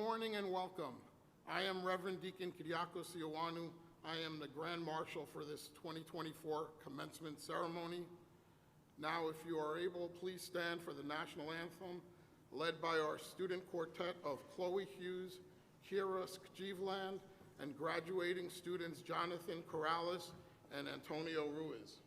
morning and welcome. I am Reverend Deacon Kyriakos Ioannou. I am the Grand Marshal for this 2024 Commencement Ceremony. Now, if you are able, please stand for the National Anthem, led by our student quartet of Chloe Hughes, Kira Skjivland, and graduating students Jonathan Corrales and Antonio Ruiz.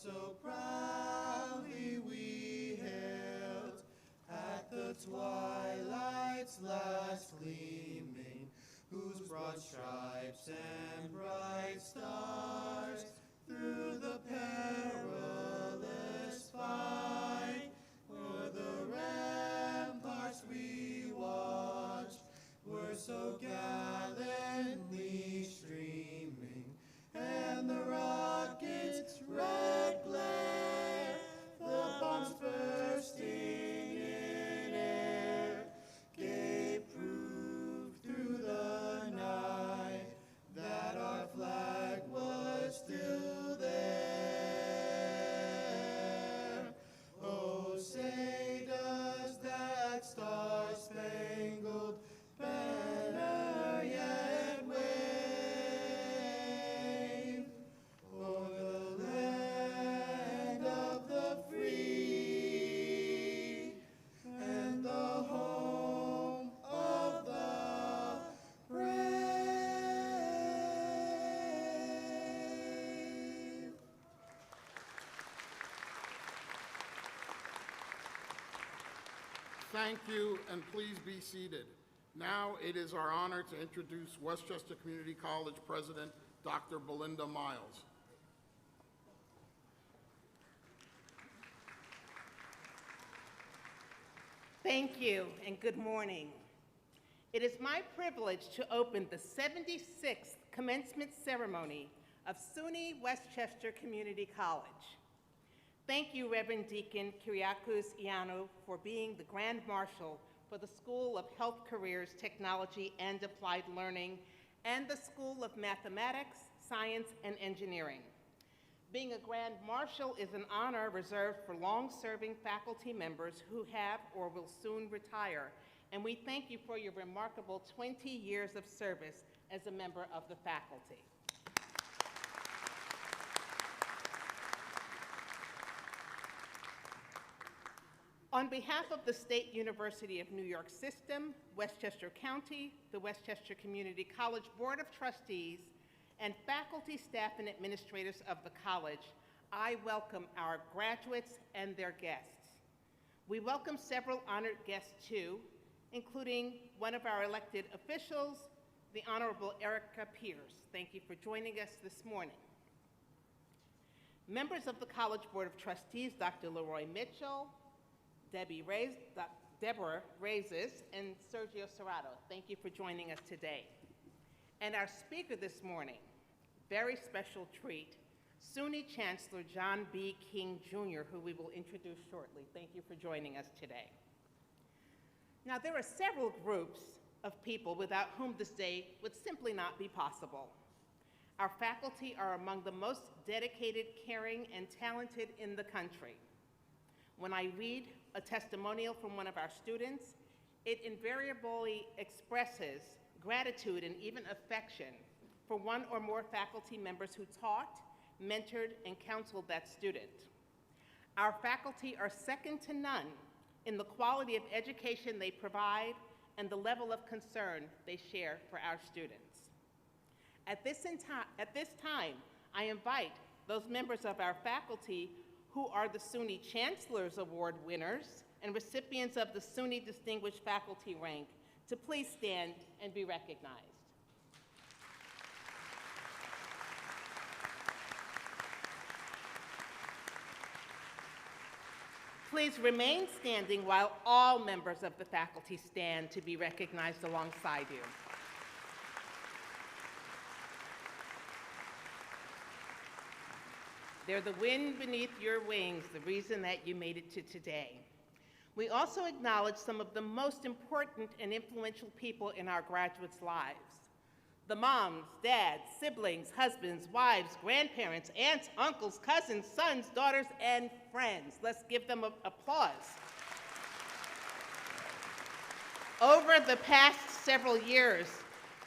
So proudly we hailed at the twilight's last gleaming, whose broad stripes and bright stars through the perilous fight o'er the ramparts we watched were so gallantly streaming, and the rockets' red glare, the bombs bursting in air, gave proof through the night that our flag was still there. Oh, say does that star-spangled banner yet wave o'er the land of the free and the home of the brave? Thank you, and please be seated. Now it is our honor to introduce Westchester Community College President, Dr. Belinda Miles. Thank you, and good morning. It is my privilege to open the 76th Commencement Ceremony of SUNY Westchester Community College. Thank you, Reverend Deacon Kyriakos Ioannou, for being the Grand Marshal for the School of Health Careers, Technology, and Applied Learning, and the School of Mathematics, Science, and Engineering. Being a Grand Marshal is an honor reserved for long-serving faculty members who have or will soon retire, and we thank you for your remarkable 20 years of service as a member of the faculty. On behalf of the State University of New York System, Westchester County, the Westchester Community College Board of Trustees, and faculty, staff, and administrators of the college, I welcome our graduates and their guests. We welcome several honored guests too, including one of our elected officials, the Honorable Erica Pierce. Thank you for joining us this morning. Members of the College Board of Trustees, Dr. Leroy Mitchell, Deborah Reyes, and Sergio Serrato. Thank you for joining us today. And our speaker this morning, very special treat, SUNY Chancellor John B. King Jr., who we will introduce shortly. Thank you for joining us today. Now, there are several groups of people without whom this day would simply not be possible. Our faculty are among the most dedicated, caring, and talented in the country. When I read a testimonial from one of our students, it invariably expresses gratitude and even affection for one or more faculty members who taught, mentored, and counseled that student. Our faculty are second to none in the quality of education they provide and the level of concern they share for our students. At this time, I invite those members of our faculty who are the SUNY Chancellor's Award winners and recipients of the SUNY Distinguished Faculty rank to please stand and be recognized. Please remain standing while all members of the faculty stand to be recognized alongside you. They're the wind beneath your wings, the reason that you made it to today. We also acknowledge some of the most important and influential people in our graduates' lives. The moms, dads, siblings, husbands, wives, grandparents, aunts, uncles, cousins, sons, daughters, and friends. Let's give them applause. Over the past several years,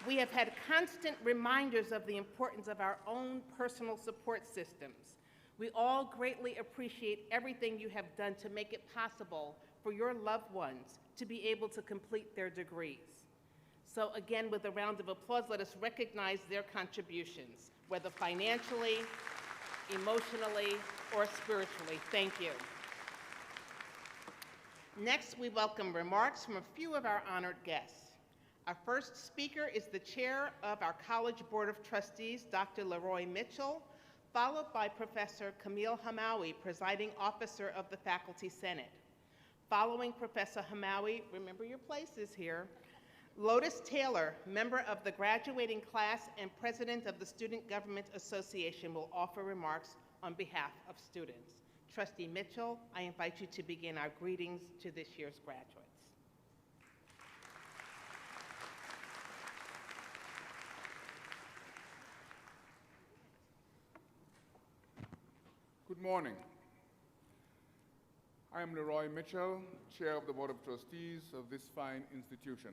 we have had constant reminders of the importance of our own personal support systems. We all greatly appreciate everything you have done to make it possible for your loved ones to be able to complete their degrees. So again, with a round of applause, let us recognize their contributions, whether financially, emotionally, or spiritually. Thank you. Next, we welcome remarks from a few of our honored guests. Our first speaker is the chair of our College Board of Trustees, Dr. Leroy Mitchell, followed by Professor Camille Hamawi, presiding officer of the Faculty Senate. Following Professor Hamawi, remember your places here, Lotus Taylor, member of the graduating class and president of the Student Government Association, will offer remarks on behalf of students. Trustee Mitchell, I invite you to begin our greetings to this year's graduates. Good morning. I am Leroy Mitchell, Chair of the Board of Trustees of this fine institution.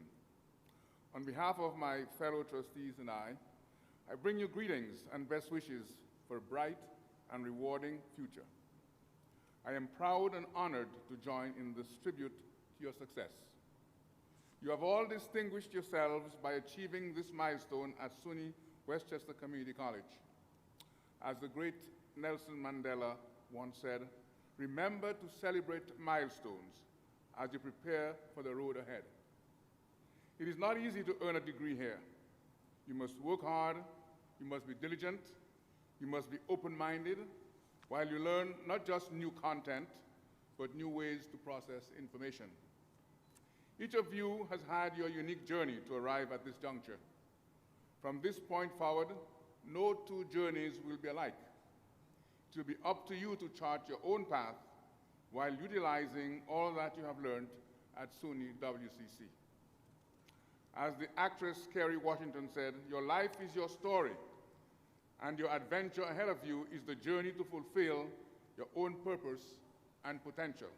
On behalf of my fellow trustees and I bring you greetings and best wishes for a bright and rewarding future. I am proud and honored to join in this tribute to your success. You have all distinguished yourselves by achieving this milestone at SUNY Westchester Community College. As the great Nelson Mandela once said, remember to celebrate milestones as you prepare for the road ahead. It is not easy to earn a degree here. You must work hard, you must be diligent, you must be open-minded, while you learn not just new content, but new ways to process information. Each of you has had your unique journey to arrive at this juncture. From this point forward, no two journeys will be alike. It will be up to you to chart your own path while utilizing all that you have learned at SUNY WCC. As the actress Kerry Washington said, your life is your story, and your adventure ahead of you is the journey to fulfill your own purpose and potential.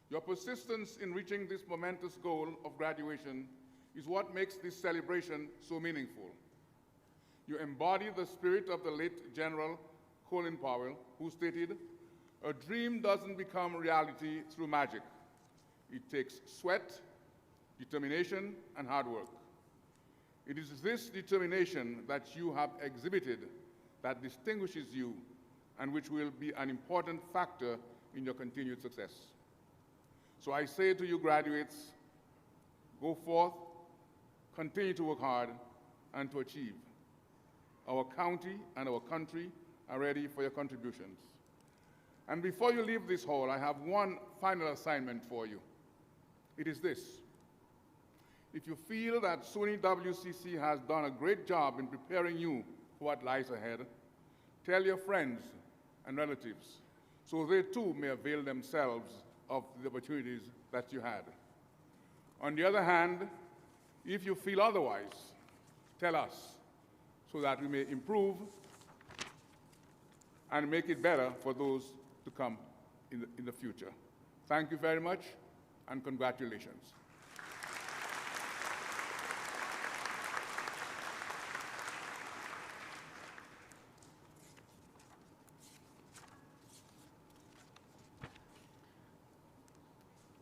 Your persistence in reaching this momentous goal of graduation is what makes this celebration so meaningful. You embody the spirit of the late General Colin Powell, who stated, "A dream doesn't become reality through magic. It takes sweat, determination, and hard work." It is this determination that you have exhibited that distinguishes you and which will be an important factor in your continued success. So I say to you graduates, go forth, continue to work hard, and to achieve. Our county and our country are ready for your contributions. And before you leave this hall, I have one final assignment for you. It is this. If you feel that SUNY WCC has done a great job in preparing you for what lies ahead, tell your friends and relatives so they too may avail themselves of the opportunities that you had. On the other hand, if you feel otherwise, tell us so that we may improve and make it better for those to come in the future. Thank you very much, and congratulations.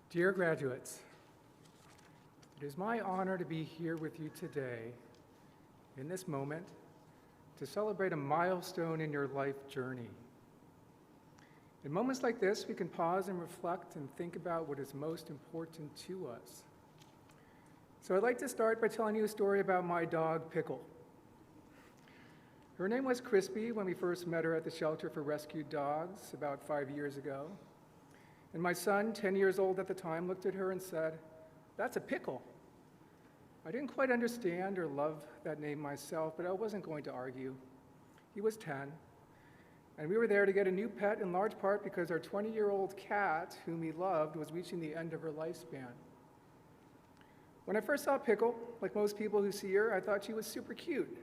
Dear graduates, it is my honor to be here with you today, in this moment, to celebrate a milestone in your life journey. In moments like this, we can pause and reflect and think about what is most important to us. So I'd like to start by telling you a story about my dog, Pickle. Her name was Crispy when we first met her at the shelter for rescued dogs about 5 years ago. And my son, 10 years old at the time, looked at her and said, "That's a pickle." I didn't quite understand or love that name myself, but I wasn't going to argue. He was 10. And we were there to get a new pet in large part because our 20-year-old cat, whom we loved, was reaching the end of her lifespan. When I first saw Pickle, like most people who see her, I thought she was super cute.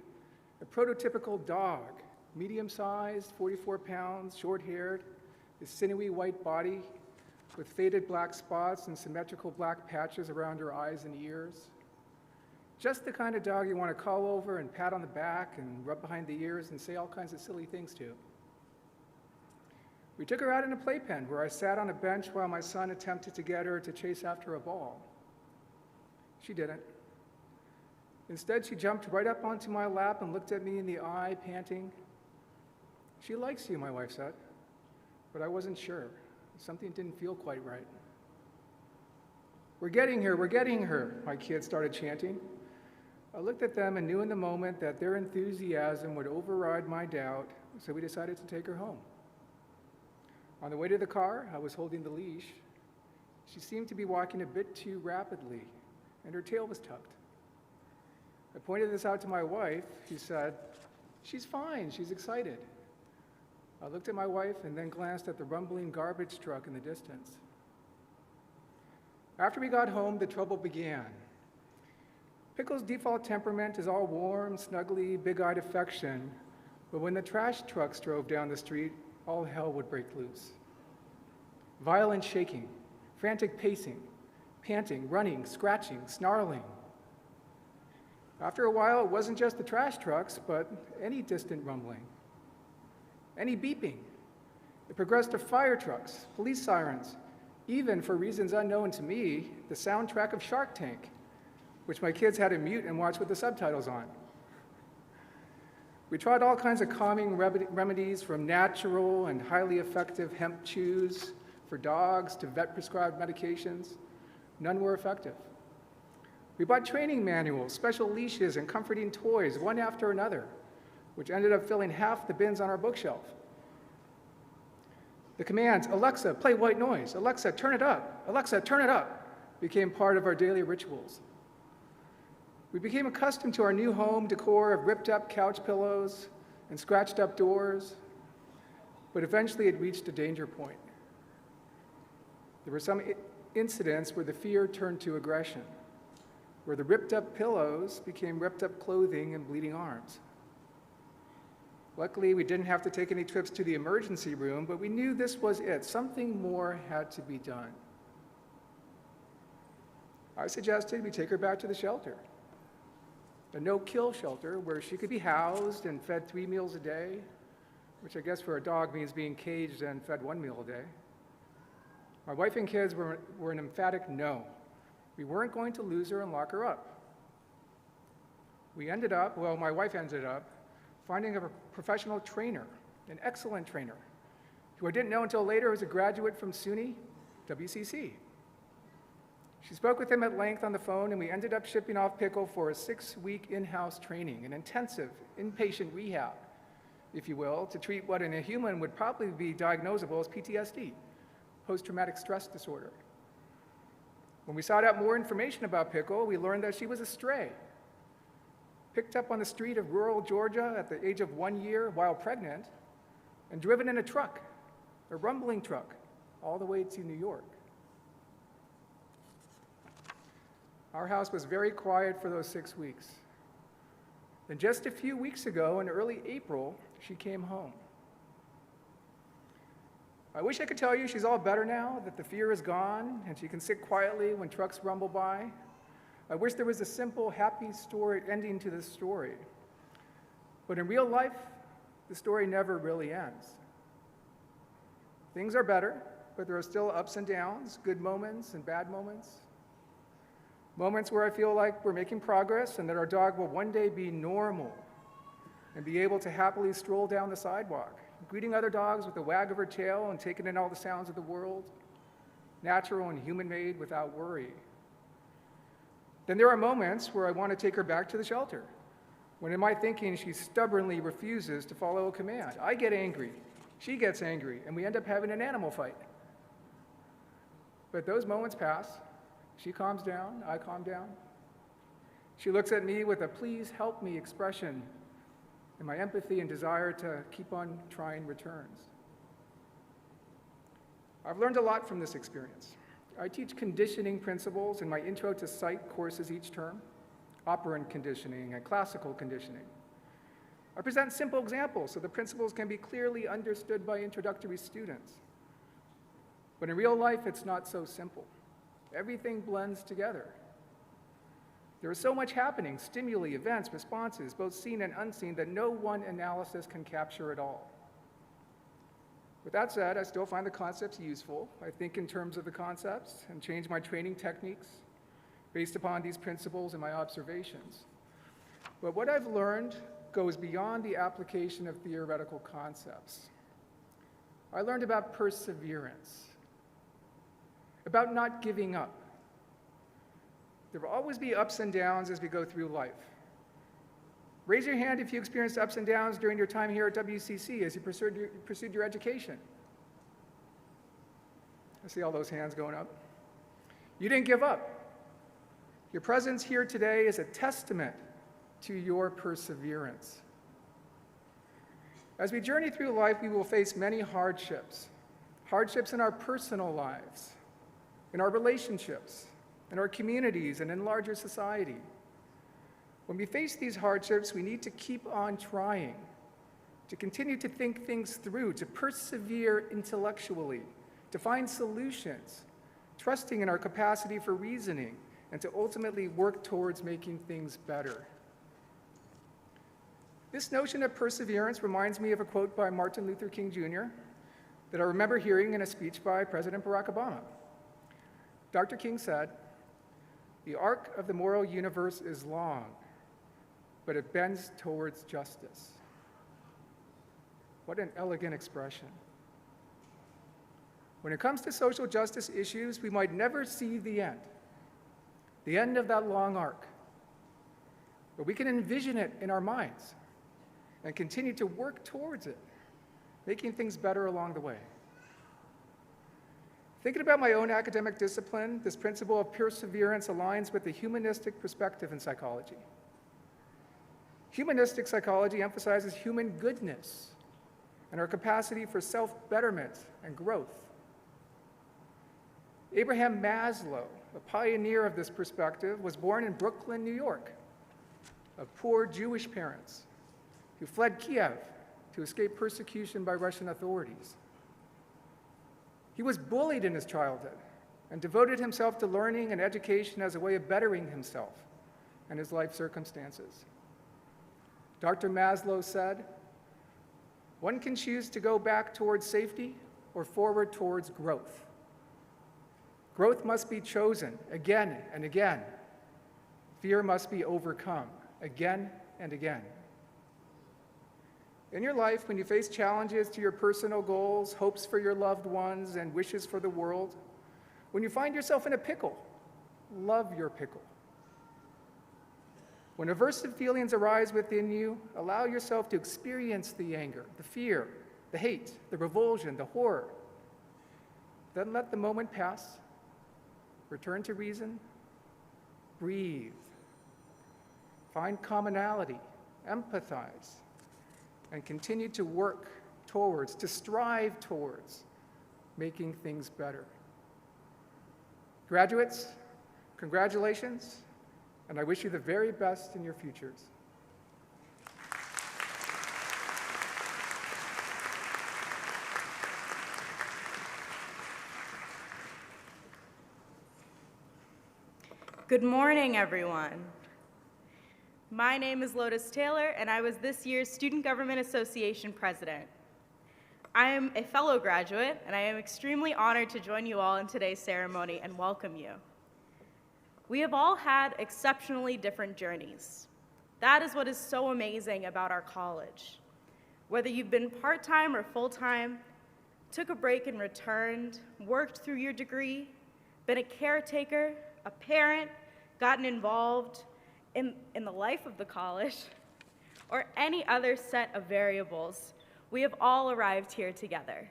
A prototypical dog, medium-sized, 44 pounds, short-haired, a sinewy white body with faded black spots and symmetrical black patches around her eyes and ears. Just the kind of dog you want to call over and pat on the back and rub behind the ears and say all kinds of silly things to. We took her out in a playpen where I sat on a bench while my son attempted to get her to chase after a ball. She didn't. Instead, she jumped right up onto my lap and looked at me in the eye, panting. "She likes you," my wife said, but I wasn't sure. Something didn't feel quite right. We're getting her," my kids started chanting. I looked at them and knew in the moment that their enthusiasm would override my doubt, so we decided to take her home. On the way to the car, I was holding the leash. She seemed to be walking a bit too rapidly, and her tail was tucked. I pointed this out to my wife, who said, "She's fine, she's excited." I looked at my wife and then glanced at the rumbling garbage truck in the distance. After we got home, the trouble began. Pickle's default temperament is all warm, snuggly, big-eyed affection, but when the trash trucks drove down the street, all hell would break loose. Violent shaking, frantic pacing, panting, running, scratching, snarling. After a while, it wasn't just the trash trucks, but any distant rumbling, any beeping. It progressed to fire trucks, police sirens, even, for reasons unknown to me, the soundtrack of Shark Tank, which my kids had to mute and watch with the subtitles on. We tried all kinds of calming remedies, from natural and highly effective hemp chews for dogs to vet-prescribed medications. None were effective. We bought training manuals, special leashes, and comforting toys, one after another, which ended up filling half the bins on our bookshelf. The commands, "Alexa, play white noise," "Alexa, turn it up," "Alexa, turn it up," became part of our daily rituals. We became accustomed to our new home decor of ripped-up couch pillows and scratched-up doors, but eventually it reached a danger point. There were some incidents where the fear turned to aggression, where the ripped-up pillows became ripped-up clothing and bleeding arms. Luckily, we didn't have to take any trips to the emergency room, but we knew this was it. Something more had to be done. I suggested we take her back to the shelter, a no-kill shelter where she could be housed and fed 3 meals a day, which I guess for a dog means being caged and fed 1 meal a day. My wife and kids were an emphatic no. We weren't going to lose her and lock her up. My wife ended up finding a professional trainer, an excellent trainer, who I didn't know until later was a graduate from SUNY, WCC. She spoke with him at length on the phone, and we ended up shipping off Pickle for a 6-week in-house training, an intensive inpatient rehab, if you will, to treat what in a human would probably be diagnosable as PTSD, post-traumatic stress disorder. When we sought out more information about Pickle, we learned that she was a stray, picked up on the street of rural Georgia at the age of 1 year while pregnant, and driven in a truck, a rumbling truck, all the way to New York. Our house was very quiet for those 6 weeks. Then just a few weeks ago, in early April, she came home. I wish I could tell you she's all better now, that the fear is gone, and she can sit quietly when trucks rumble by. I wish there was a simple, happy ending to this story. But in real life, the story never really ends. Things are better, but there are still ups and downs, good moments and bad moments. Moments where I feel like we're making progress and that our dog will one day be normal and be able to happily stroll down the sidewalk, greeting other dogs with a wag of her tail and taking in all the sounds of the world, natural and human-made without worry. Then there are moments where I want to take her back to the shelter, when in my thinking she stubbornly refuses to follow a command. I get angry, she gets angry, and we end up having an animal fight. But those moments pass. She calms down, I calm down. She looks at me with a "please help me" expression, and my empathy and desire to keep on trying returns. I've learned a lot from this experience. I teach conditioning principles in my Intro to Psych courses each term, operant conditioning and classical conditioning. I present simple examples so the principles can be clearly understood by introductory students. But in real life, it's not so simple. Everything blends together. There is so much happening, stimuli, events, responses, both seen and unseen, that no one analysis can capture it all. With that said, I still find the concepts useful. I think in terms of the concepts and change my training techniques based upon these principles and my observations. But what I've learned goes beyond the application of theoretical concepts. I learned about perseverance, about not giving up. There will always be ups and downs as we go through life. Raise your hand if you experienced ups and downs during your time here at WCC as you pursued your education. I see all those hands going up. You didn't give up. Your presence here today is a testament to your perseverance. As we journey through life, we will face many hardships. Hardships in our personal lives, in our relationships, in our communities, and in larger society. When we face these hardships, we need to keep on trying, to continue to think things through, to persevere intellectually, to find solutions, trusting in our capacity for reasoning, and to ultimately work towards making things better. This notion of perseverance reminds me of a quote by Martin Luther King Jr. that I remember hearing in a speech by President Barack Obama. Dr. King said, "The arc of the moral universe is long, but it bends towards justice." What an elegant expression. When it comes to social justice issues, we might never see the end of that long arc. But we can envision it in our minds and continue to work towards it, making things better along the way. Thinking about my own academic discipline, this principle of perseverance aligns with the humanistic perspective in psychology. Humanistic psychology emphasizes human goodness and our capacity for self-betterment and growth. Abraham Maslow, a pioneer of this perspective, was born in Brooklyn, New York, of poor Jewish parents who fled Kiev to escape persecution by Russian authorities. He was bullied in his childhood and devoted himself to learning and education as a way of bettering himself and his life circumstances. Dr. Maslow said, "One can choose to go back towards safety or forward towards growth. Growth must be chosen again and again. Fear must be overcome again and again." In your life, when you face challenges to your personal goals, hopes for your loved ones, and wishes for the world, when you find yourself in a pickle, love your pickle. When aversive feelings arise within you, allow yourself to experience the anger, the fear, the hate, the revulsion, the horror. Then let the moment pass, return to reason, breathe, find commonality, empathize, and continue to work towards, to strive towards making things better. Graduates, congratulations, and I wish you the very best in your futures. Good morning, everyone. My name is Lotus Taylor, and I was this year's Student Government Association president. I am a fellow graduate, and I am extremely honored to join you all in today's ceremony and welcome you. We have all had exceptionally different journeys. That is what is so amazing about our college. Whether you've been part-time or full-time, took a break and returned, worked through your degree, been a caretaker, a parent, gotten involved in the life of the college, or any other set of variables, we have all arrived here together.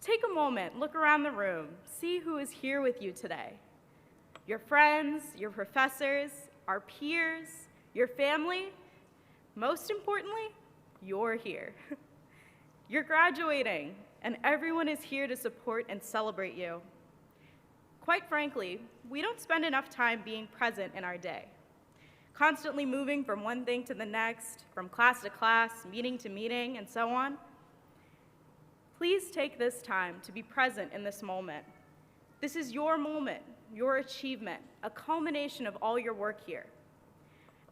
Take a moment, look around the room, see who is here with you today. Your friends, your professors, our peers, your family, most importantly, you're here. You're graduating, and everyone is here to support and celebrate you. Quite frankly, we don't spend enough time being present in our day, constantly moving from one thing to the next, from class to class, meeting to meeting, and so on. Please take this time to be present in this moment. This is your moment, your achievement, a culmination of all your work here.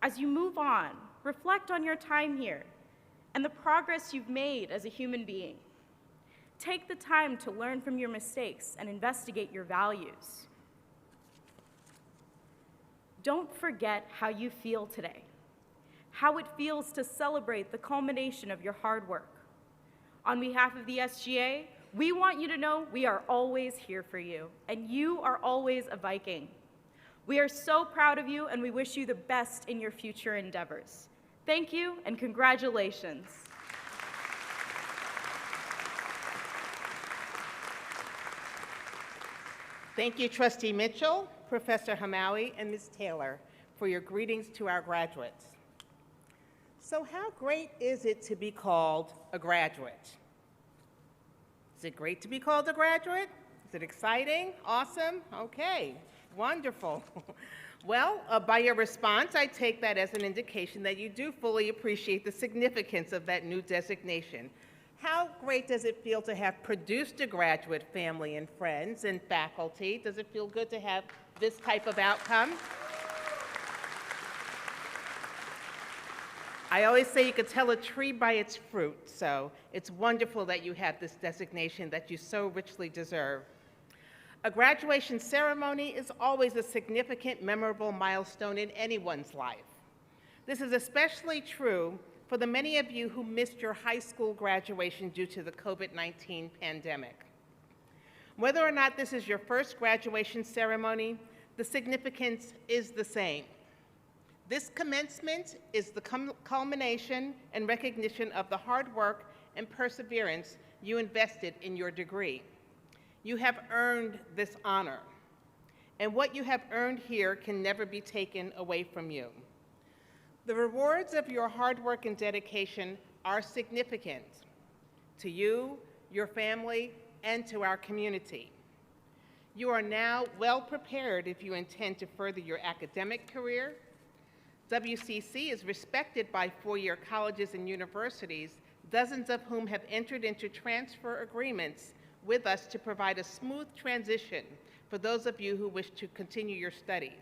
As you move on, reflect on your time here and the progress you've made as a human being. Take the time to learn from your mistakes and investigate your values. Don't forget how you feel today, how it feels to celebrate the culmination of your hard work. On behalf of the SGA, we want you to know we are always here for you, and you are always a Viking. We are so proud of you, and we wish you the best in your future endeavors. Thank you, and congratulations. Thank you, Trustee Mitchell, Professor Hamawi, and Ms. Taylor for your greetings to our graduates. So how great is it to be called a graduate? Is it great to be called a graduate? Is it exciting? Awesome? Okay, wonderful. Well, by your response, I take that as an indication that you do fully appreciate the significance of that new designation. How great does it feel to have produced a graduate family and friends and faculty? Does it feel good to have this type of outcome? I always say you could tell a tree by its fruit, so it's wonderful that you have this designation that you so richly deserve. A graduation ceremony is always a significant, memorable milestone in anyone's life. This is especially true for the many of you who missed your high school graduation due to the COVID-19 pandemic. Whether or not this is your first graduation ceremony, the significance is the same. This commencement is the culmination and recognition of the hard work and perseverance you invested in your degree. You have earned this honor, and what you have earned here can never be taken away from you. The rewards of your hard work and dedication are significant to you, your family, and to our community. You are now well prepared if you intend to further your academic career. WCC is respected by four-year colleges and universities, dozens of whom have entered into transfer agreements with us to provide a smooth transition for those of you who wish to continue your studies.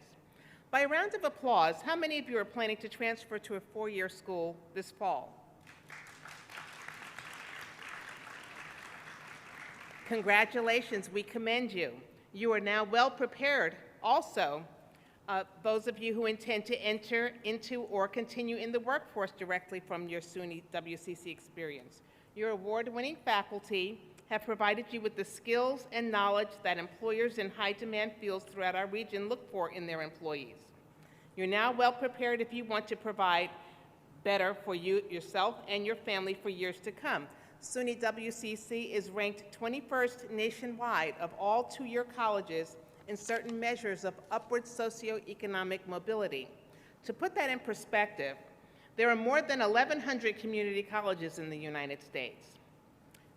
By a round of applause, how many of you are planning to transfer to a four-year school this fall? Congratulations, we commend you. You are now well prepared. Also, those of you who intend to enter into or continue in the workforce directly from your SUNY WCC experience. Your award-winning faculty have provided you with the skills and knowledge that employers in high-demand fields throughout our region look for in their employees. You're now well prepared if you want to provide better for you, yourself, and your family for years to come. SUNY WCC is ranked 21st nationwide of all two-year colleges in certain measures of upward socioeconomic mobility. To put that in perspective, there are more than 1,100 community colleges in the United States.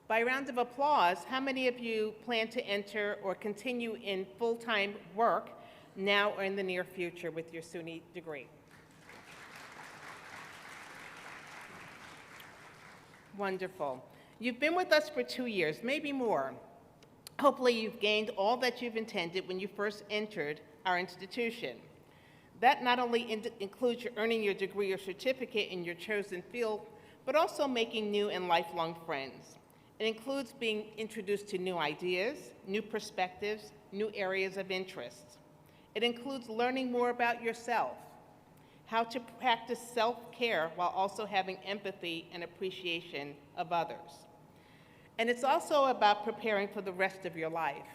By a round of applause, how many of you plan to enter or continue in full-time work now or in the near future with your SUNY degree? Wonderful. You've been with us for 2 years, maybe more. Hopefully you've gained all that you've intended when you first entered our institution. That not only includes earning your degree or certificate in your chosen field, but also making new and lifelong friends. It includes being introduced to new ideas, new perspectives, new areas of interest. It includes learning more about yourself, how to practice self-care while also having empathy and appreciation of others. And it's also about preparing for the rest of your life.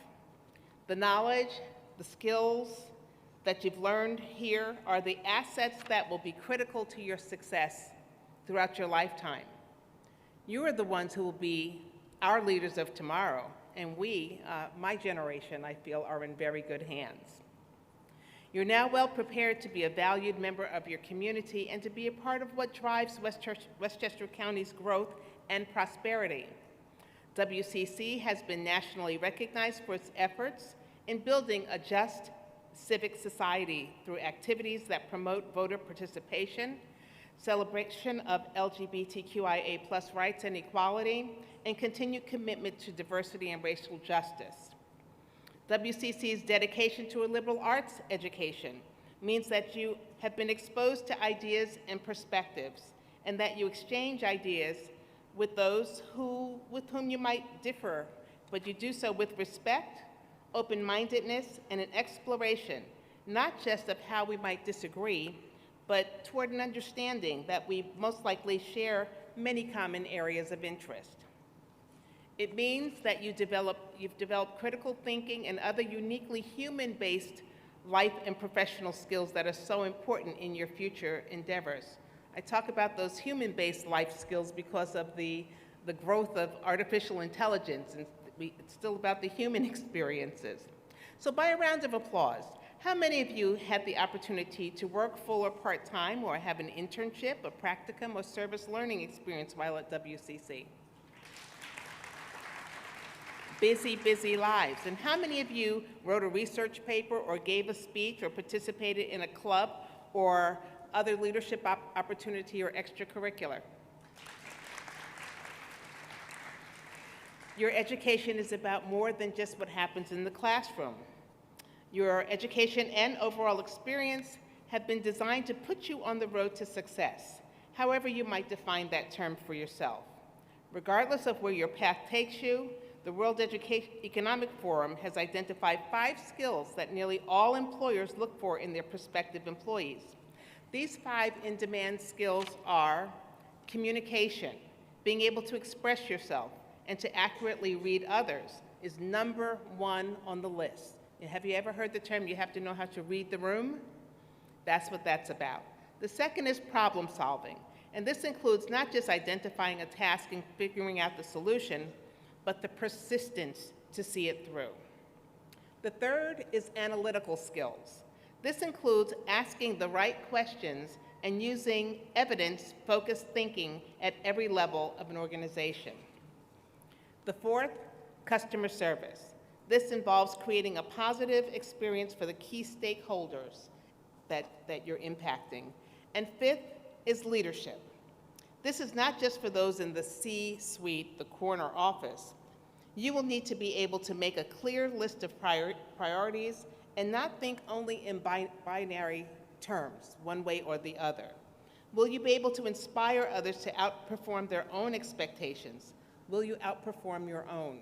The knowledge, the skills that you've learned here are the assets that will be critical to your success throughout your lifetime. You are the ones who will be our leaders of tomorrow, and we, my generation, I feel, are in very good hands. You're now well prepared to be a valued member of your community and to be a part of what drives Westchester County's growth and prosperity. WCC has been nationally recognized for its efforts in building a just civic society through activities that promote voter participation, celebration of LGBTQIA+ rights and equality, and continued commitment to diversity and racial justice. WCC's dedication to a liberal arts education means that you have been exposed to ideas and perspectives, and that you exchange ideas with those with whom you might differ, but you do so with respect, open-mindedness, and an exploration, not just of how we might disagree, but toward an understanding that we most likely share many common areas of interest. It means that you've developed critical thinking and other uniquely human-based life and professional skills that are so important in your future endeavors. I talk about those human-based life skills because of the growth of artificial intelligence, and it's still about the human experiences. So by a round of applause, how many of you had the opportunity to work full or part-time or have an internship, a practicum, or service learning experience while at WCC? Busy, busy lives. And how many of you wrote a research paper or gave a speech or participated in a club or other leadership opportunity or extracurricular? Your education is about more than just what happens in the classroom. Your education and overall experience have been designed to put you on the road to success, however you might define that term for yourself. Regardless of where your path takes you, the World Economic Forum has identified 5 skills that nearly all employers look for in their prospective employees. These 5 in-demand skills are communication, being able to express yourself and to accurately read others is number 1 on the list. And have you ever heard the term, you have to know how to read the room? That's what that's about. The second is problem solving, and this includes not just identifying a task and figuring out the solution, but the persistence to see it through. The third is analytical skills. This includes asking the right questions and using evidence-focused thinking at every level of an organization. The fourth, customer service. This involves creating a positive experience for the key stakeholders that you're impacting. And fifth is leadership. This is not just for those in the C-suite, the corner office. You will need to be able to make a clear list of priorities and not think only in binary terms, one way or the other. Will you be able to inspire others to outperform their own expectations? Will you outperform your own?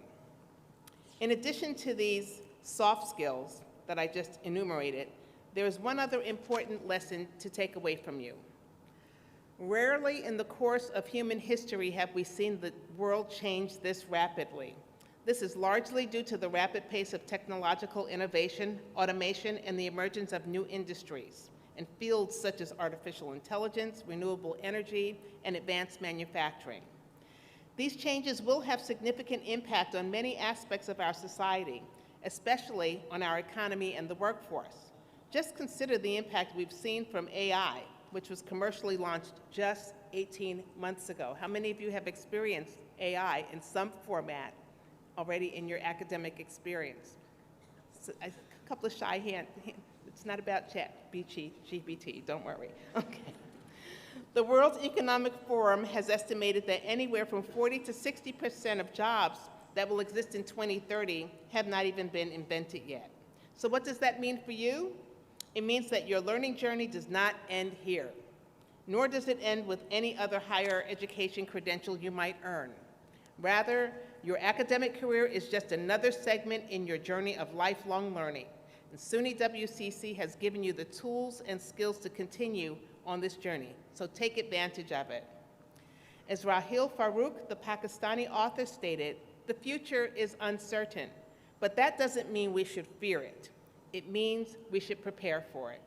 In addition to these soft skills that I just enumerated, there is one other important lesson to take away from you. Rarely in the course of human history have we seen the world change this rapidly. This is largely due to the rapid pace of technological innovation, automation, and the emergence of new industries in fields such as artificial intelligence, renewable energy, and advanced manufacturing. These changes will have significant impact on many aspects of our society, especially on our economy and the workforce. Just consider the impact we've seen from AI, which was commercially launched just 18 months ago. How many of you have experienced AI in some format already in your academic experience? So, a couple of shy hands. It's not about ChatGPT, don't worry. Okay. The World Economic Forum has estimated that anywhere from 40 to 60% of jobs that will exist in 2030 have not even been invented yet. So what does that mean for you? It means that your learning journey does not end here, nor does it end with any other higher education credential you might earn. Rather, your academic career is just another segment in your journey of lifelong learning. And SUNY WCC has given you the tools and skills to continue on this journey, so take advantage of it. As Rahil Farouk, the Pakistani author, stated, the future is uncertain, but that doesn't mean we should fear it. It means we should prepare for it.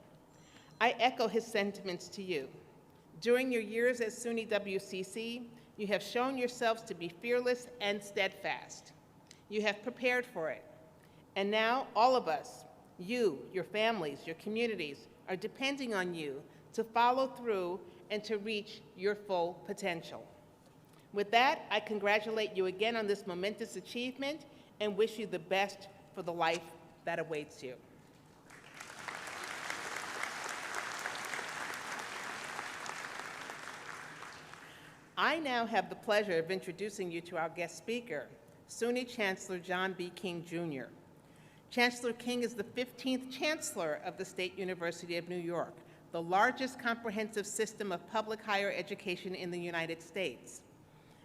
I echo his sentiments to you. During your years at SUNY WCC, you have shown yourselves to be fearless and steadfast. You have prepared for it. And now, all of us, You, your families, your communities are depending on you to follow through and to reach your full potential. With that, I congratulate you again on this momentous achievement and wish you the best for the life that awaits you. I now have the pleasure of introducing you to our guest speaker, SUNY Chancellor John B. King, Jr. Chancellor King is the 15th Chancellor of the State University of New York, the largest comprehensive system of public higher education in the United States.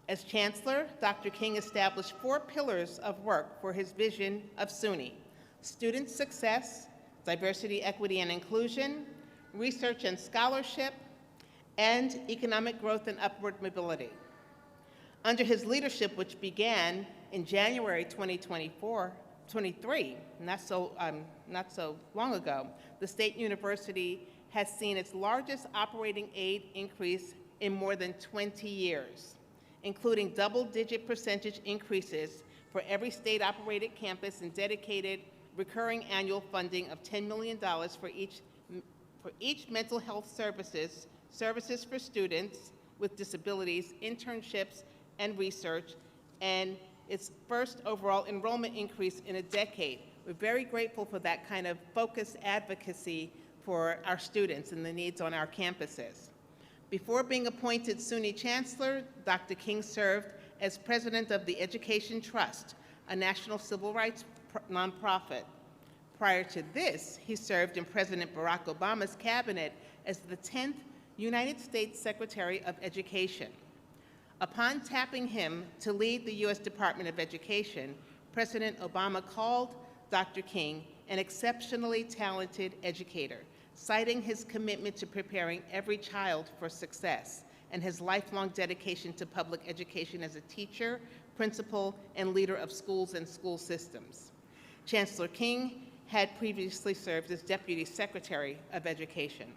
As Chancellor, Dr. King established 4 pillars of work for his vision of SUNY: student success, diversity, equity, and inclusion, research and scholarship, and economic growth and upward mobility. Under his leadership, which began in January 2023, not so long ago, the State University has seen its largest operating aid increase in more than 20 years, including double-digit percentage increases for every state-operated campus and dedicated recurring annual funding of $10 million for each mental health services for students with disabilities, internships, and research, and its first overall enrollment increase in a decade. We're very grateful for that kind of focused advocacy for our students and the needs on our campuses. Before being appointed SUNY Chancellor, Dr. King served as president of the Education Trust, a national civil rights nonprofit. Prior to this, he served in President Barack Obama's cabinet as the 10th United States Secretary of Education. Upon tapping him to lead the U.S. Department of Education, President Obama called Dr. King an exceptionally talented educator, citing his commitment to preparing every child for success and his lifelong dedication to public education as a teacher, principal, and leader of schools and school systems. Chancellor King had previously served as Deputy Secretary of Education.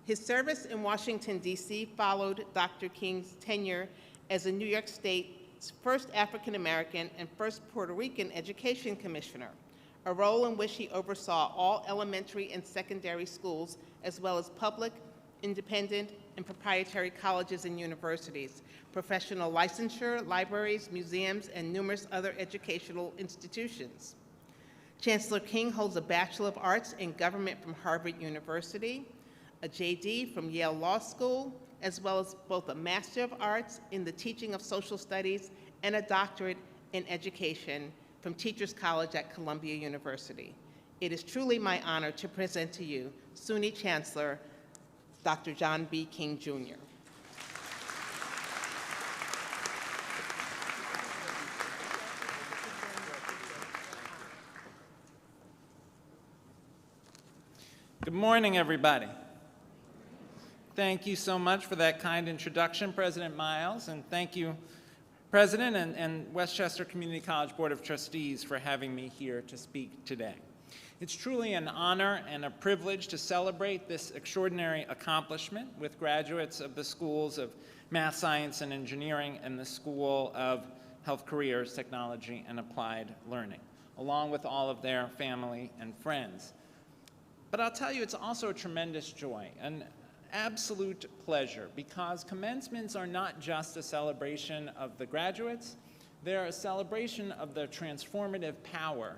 His service in Washington, D.C. followed Dr. King's tenure as a New York State's first African-American and first Puerto Rican Education Commissioner, a role in which he oversaw all elementary and secondary schools, as well as public, independent, and proprietary colleges and universities, professional licensure, libraries, museums, and numerous other educational institutions. Chancellor King holds a Bachelor of Arts in Government from Harvard University, a JD from Yale Law School, as well as both a Master of Arts in the Teaching of Social Studies and a doctorate in education from Teachers College at Columbia University. It is truly my honor to present to you SUNY Chancellor, Dr. John B. King, Jr. Good morning, everybody. Thank you so much for that kind introduction, President Miles, and thank you, President and Westchester Community College Board of Trustees, for having me here to speak today. It's truly an honor and a privilege to celebrate this extraordinary accomplishment with graduates of the schools of Math, Science, and Engineering and the School of Health Careers, Technology, and Applied Learning, along with all of their family and friends. But I'll tell you, it's also a tremendous joy, an absolute pleasure, because commencements are not just a celebration of the graduates, they're a celebration of the transformative power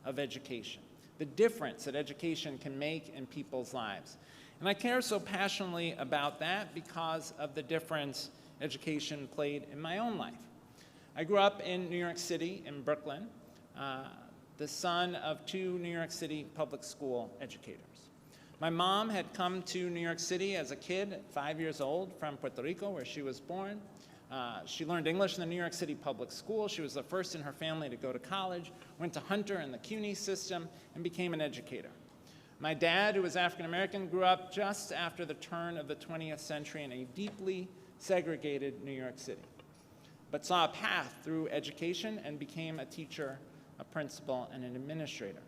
of education, the difference that education can make in people's lives. And I care so passionately about that because of the difference education played in my own life. I grew up in New York City, in Brooklyn, the son of 2 New York City public school educators. My mom had come to New York City as a kid at 5 years old from Puerto Rico, where she was born. She learned English in the New York City public school. She was the first in her family to go to college, went to Hunter and the CUNY system, and became an educator. My dad, who was African American, grew up just after the turn of the 20th century in a deeply segregated New York City, but saw a path through education and became a teacher, a principal, and an administrator.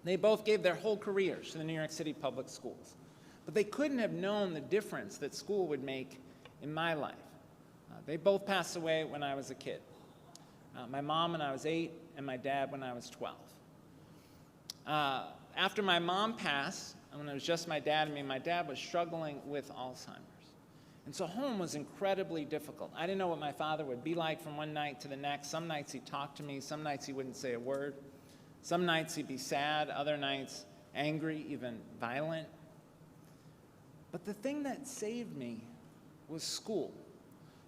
They both gave their whole careers to the New York City public schools, but they couldn't have known the difference that school would make in my life. They both passed away when I was a kid. My mom when I was 8, and my dad when I was 12. After my mom passed, when it was just my dad and me, my dad was struggling with Alzheimer's. And so home was incredibly difficult. I didn't know what my father would be like from one night to the next. Some nights he'd talk to me, some nights he wouldn't say a word. Some nights he'd be sad, other nights angry, even violent. But the thing that saved me was school.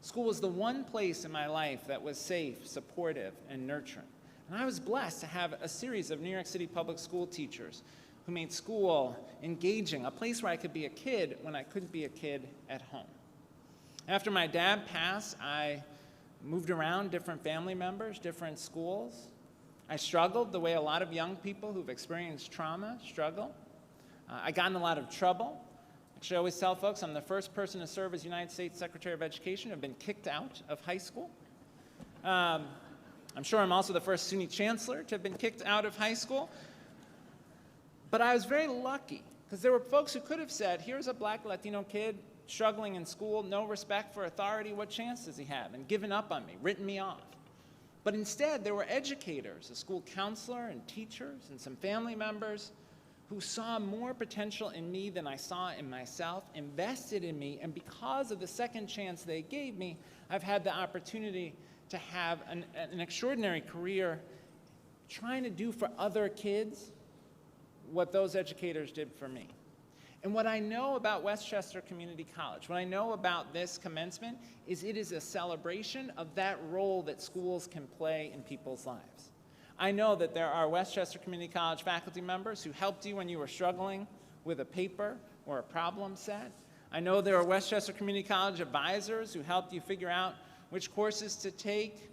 School was the one place in my life that was safe, supportive, and nurturing. And I was blessed to have a series of New York City public school teachers who made school engaging, a place where I could be a kid when I couldn't be a kid at home. After my dad passed, I moved around different family members, different schools. I struggled the way a lot of young people who've experienced trauma struggle. I got in a lot of trouble. Actually, I always tell folks I'm the first person to serve as United States Secretary of Education who have been kicked out of high school. I'm sure I'm also the first SUNY chancellor to have been kicked out of high school. But I was very lucky, because there were folks who could have said, here's a black Latino kid struggling in school, no respect for authority, what chance does he have? And given up on me, written me off. But instead, there were educators, a school counselor and teachers and some family members who saw more potential in me than I saw in myself, invested in me, and because of the second chance they gave me, I've had the opportunity to have an extraordinary career trying to do for other kids what those educators did for me. And what I know about Westchester Community College, what I know about this commencement, is it is a celebration of that role that schools can play in people's lives. I know that there are Westchester Community College faculty members who helped you when you were struggling with a paper or a problem set. I know there are Westchester Community College advisors who helped you figure out which courses to take,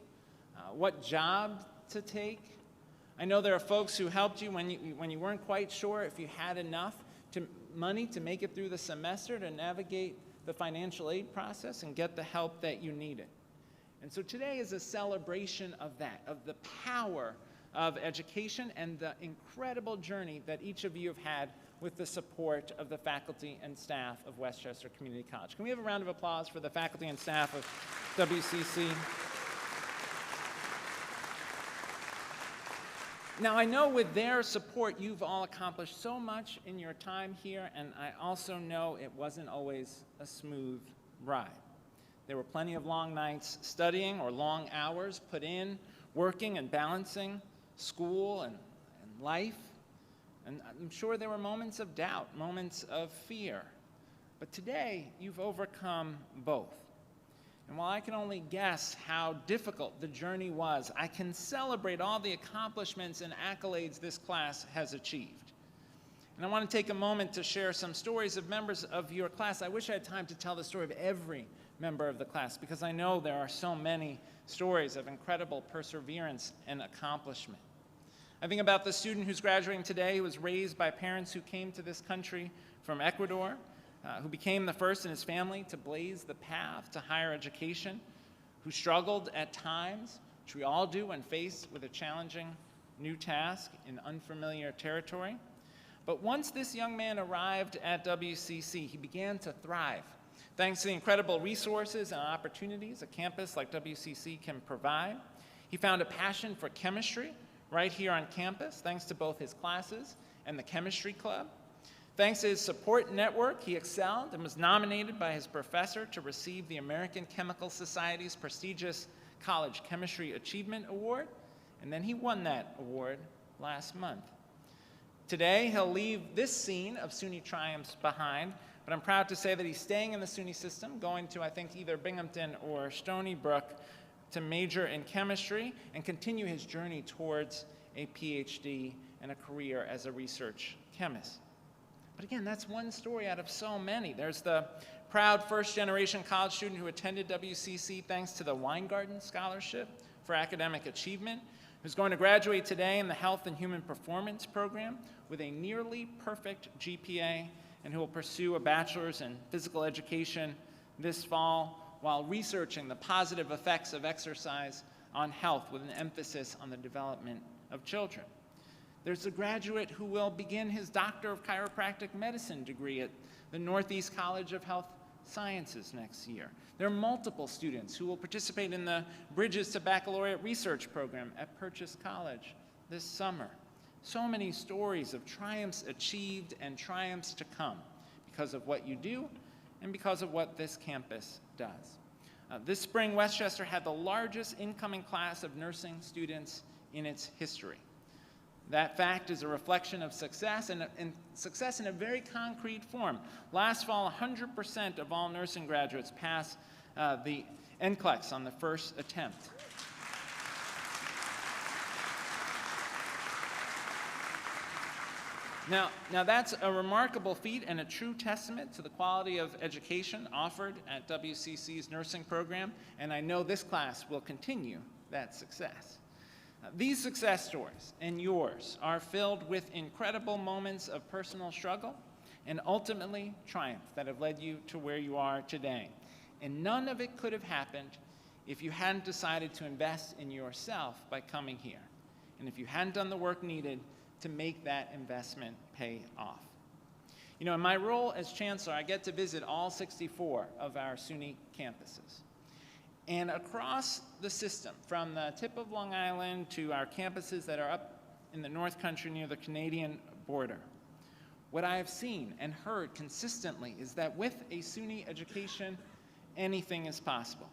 what job to take. I know there are folks who helped you when you weren't quite sure if you had enough money to make it through the semester to navigate the financial aid process and get the help that you needed. And so today is a celebration of that, of the power of education and the incredible journey that each of you have had with the support of the faculty and staff of Westchester Community College. Can we have a round of applause for the faculty and staff of WCC? Now, I know with their support, you've all accomplished so much in your time here, and I also know it wasn't always a smooth ride. There were plenty of long nights studying or long hours put in, working and balancing school and life. And I'm sure there were moments of doubt, moments of fear. But today, you've overcome both. And while I can only guess how difficult the journey was, I can celebrate all the accomplishments and accolades this class has achieved. And I want to take a moment to share some stories of members of your class. I wish I had time to tell the story of every member of the class, because I know there are so many stories of incredible perseverance and accomplishment. I think about the student who's graduating today, who was raised by parents who came to this country from Ecuador, who became the first in his family to blaze the path to higher education, who struggled at times, which we all do when faced with a challenging new task in unfamiliar territory. But once this young man arrived at WCC, he began to thrive, thanks to the incredible resources and opportunities a campus like WCC can provide. He found a passion for chemistry right here on campus, thanks to both his classes and the chemistry club. Thanks to his support network, he excelled and was nominated by his professor to receive the American Chemical Society's prestigious College Chemistry Achievement Award, and then he won that award last month. Today, he'll leave this scene of SUNY triumphs behind, but I'm proud to say that he's staying in the SUNY system, going to, I think, either Binghamton or Stony Brook to major in chemistry and continue his journey towards a PhD and a career as a research chemist. But again, that's one story out of so many. There's the proud first-generation college student who attended WCC thanks to the Weingarten Scholarship for Academic Achievement, who's going to graduate today in the Health and Human Performance program with a nearly perfect GPA, and who will pursue a bachelor's in physical education this fall while researching the positive effects of exercise on health with an emphasis on the development of children. There's a graduate who will begin his Doctor of Chiropractic Medicine degree at the Northeast College of Health Sciences next year. There are multiple students who will participate in the Bridges to Baccalaureate Research program at Purchase College this summer. So many stories of triumphs achieved and triumphs to come because of what you do and because of what this campus does. This spring, Westchester had the largest incoming class of nursing students in its history. That fact is a reflection of success, and success in a very concrete form. Last fall, 100% of all nursing graduates passed the NCLEX on the first attempt. Now that's a remarkable feat and a true testament to the quality of education offered at WCC's nursing program, and I know this class will continue that success. These success stories and yours are filled with incredible moments of personal struggle and ultimately triumph that have led you to where you are today. And none of it could have happened if you hadn't decided to invest in yourself by coming here, and if you hadn't done the work needed to make that investment pay off. You know, in my role as chancellor, I get to visit all 64 of our SUNY campuses. And across the system, from the tip of Long Island to our campuses that are up in the North Country near the Canadian border, what I have seen and heard consistently is that with a SUNY education, anything is possible.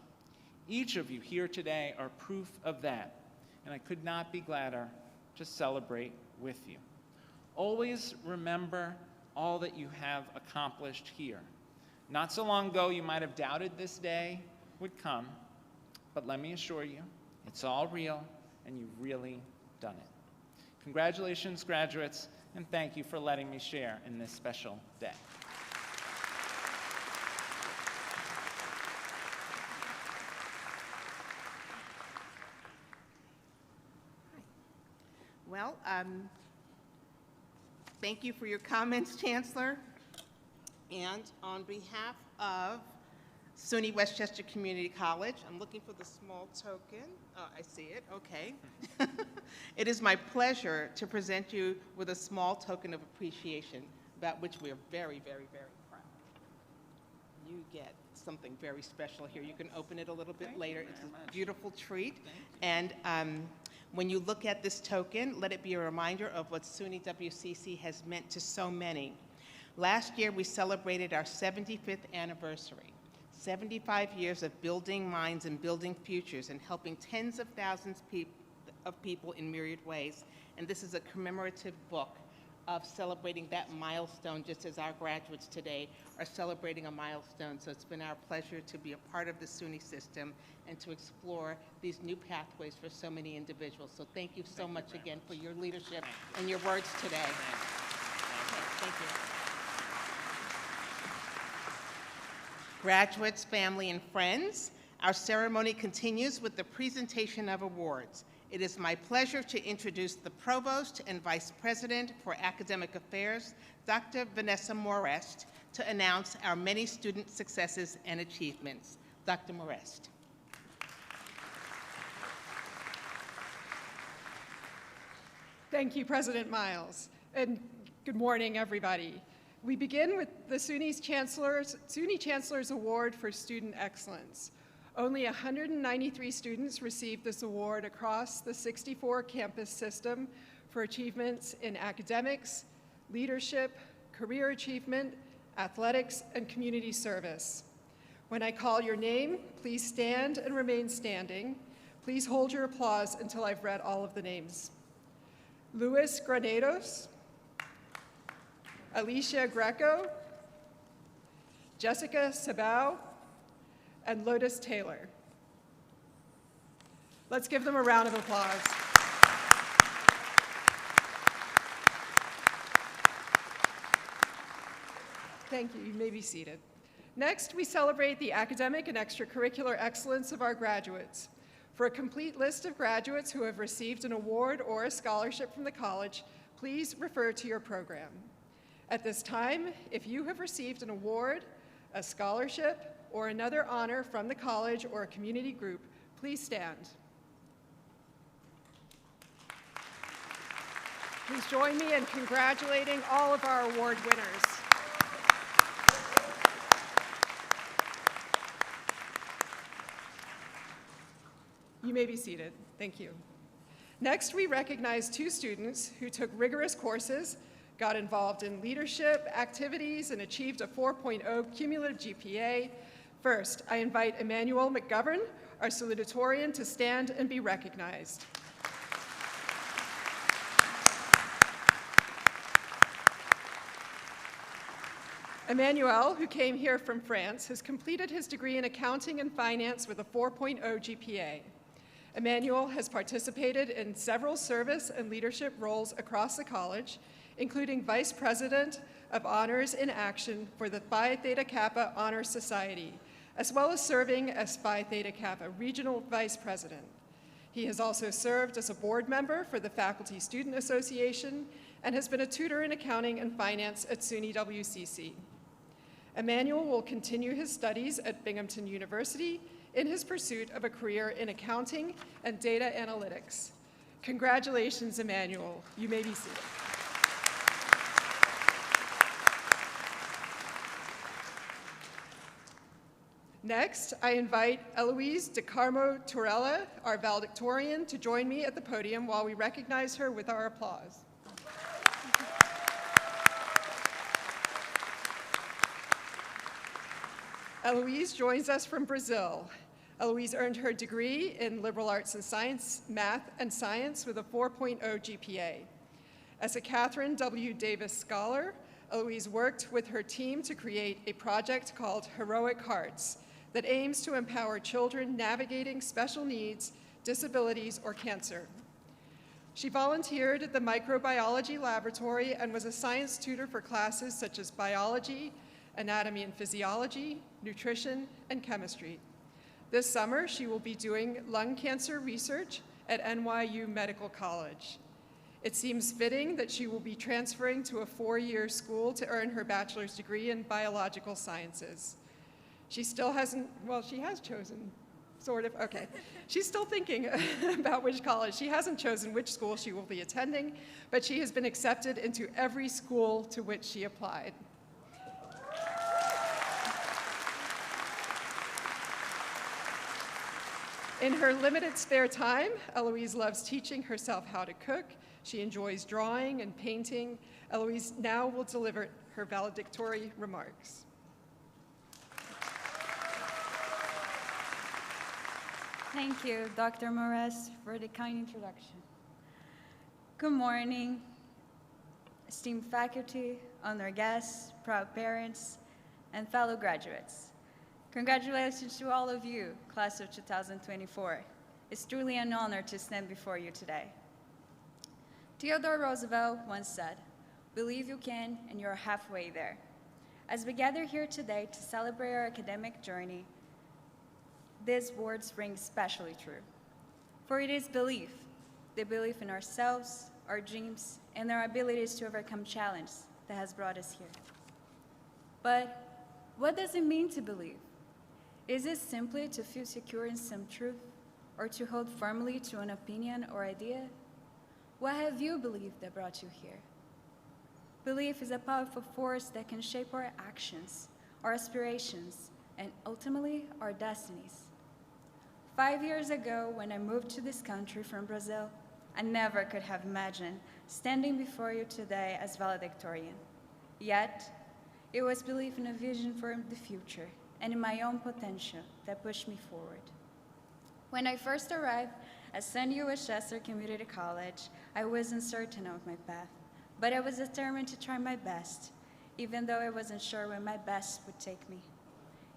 Each of you here today are proof of that, and I could not be gladder to celebrate with you. Always remember all that you have accomplished here. Not so long ago, you might have doubted this day would come, but let me assure you, it's all real, and you've really done it. Congratulations, graduates, and thank you for letting me share in this special day. Well, thank you for your comments, Chancellor. And on behalf of SUNY Westchester Community College, I'm looking for the small token. Oh, I see it, okay. It is my pleasure to present you with a small token of appreciation about which we are very, very, very proud. You get something very special here. You can open it a little bit later. It's a beautiful treat. And when you look at this token, let it be a reminder of what SUNY WCC has meant to so many. Last year, we celebrated our 75th anniversary, 75 years of building minds and building futures and helping tens of thousands of people in myriad ways. And this is a commemorative book of celebrating that milestone, just as our graduates today are celebrating a milestone. So it's been our pleasure to be a part of the SUNY system and to explore these new pathways for so many individuals. So thank you so much again for your leadership and your words today. Thank you. Graduates, family, and friends, our ceremony continues with the presentation of awards. It is my pleasure to introduce the Provost and Vice President for Academic Affairs, Dr. Vanessa Morest, to announce our many student successes and achievements. Dr. Morest. Thank you, President Miles, and good morning, everybody. We begin with the SUNY Chancellor's Award for Student Excellence. Only 193 students received this award across the 64 campus system for achievements in academics, leadership, career achievement, athletics, and community service. When I call your name, please stand and remain standing. Please hold your applause until I've read all of the names. Luis Granados, Alicia Greco, Jessica Sabau, and Lotus Taylor. Let's give them a round of applause. Thank you. You may be seated. Next, we celebrate the academic and extracurricular excellence of our graduates. For a complete list of graduates who have received an award or a scholarship from the college, please refer to your program. At this time, if you have received an award, a scholarship, or another honor from the college or a community group, please stand. Please join me in congratulating all of our award winners. You may be seated. Thank you. Next, we recognize 2 students who took rigorous courses, got involved in leadership activities, and achieved a 4.0 cumulative GPA. First, I invite Emmanuel McGovern, our salutatorian, to stand and be recognized. Emmanuel, who came here from France, has completed his degree in accounting and finance with a 4.0 GPA. Emmanuel has participated in several service and leadership roles across the college, including Vice President of Honors in Action for the Phi Theta Kappa Honor Society, as well as serving as Phi Theta Kappa Regional Vice President. He has also served as a board member for the Faculty Student Association and has been a tutor in accounting and finance at SUNY WCC. Emmanuel will continue his studies at Binghamton University in his pursuit of a career in accounting and data analytics. Congratulations, Emmanuel. You may be seated. Next, I invite Eloise DeCarmo Torella, our valedictorian, to join me at the podium while we recognize her with our applause. Eloise joins us from Brazil. Eloise earned her degree in liberal arts and science, math and science with a 4.0 GPA. As a Catherine W. Davis Scholar, Eloise worked with her team to create a project called Heroic Hearts that aims to empower children navigating special needs, disabilities, or cancer. She volunteered at the microbiology laboratory and was a science tutor for classes such as biology, anatomy and physiology, nutrition, and chemistry. This summer, she will be doing lung cancer research at NYU Medical College. It seems fitting that she will be transferring to a 4-year school to earn her bachelor's degree in biological sciences. She still hasn't, well, she has chosen, sort of, okay. She's still thinking about which college. She hasn't chosen which school she will be attending, but she has been accepted into every school to which she applied. In her limited spare time, Eloise loves teaching herself how to cook. She enjoys drawing and painting. Eloise now will deliver her valedictory remarks. Thank you, Dr. Moraes, for the kind introduction. Good morning, esteemed faculty, honored guests, proud parents, and fellow graduates. Congratulations to all of you, class of 2024. It's truly an honor to stand before you today. Theodore Roosevelt once said, "Believe you can, and you're halfway there." As we gather here today to celebrate our academic journey, these words ring especially true. For it is belief, the belief in ourselves, our dreams, and our abilities to overcome challenges that has brought us here. But what does it mean to believe? Is it simply to feel secure in some truth, or to hold firmly to an opinion or idea? What have you believed that brought you here? Belief is a powerful force that can shape our actions, our aspirations, and ultimately our destinies. 5 years ago, when I moved to this country from Brazil, I never could have imagined standing before you today as valedictorian. Yet, it was belief in a vision for the future and in my own potential that pushed me forward. When I first arrived at SUNY Westchester Community College, I was uncertain of my path, but I was determined to try my best, even though I wasn't sure where my best would take me.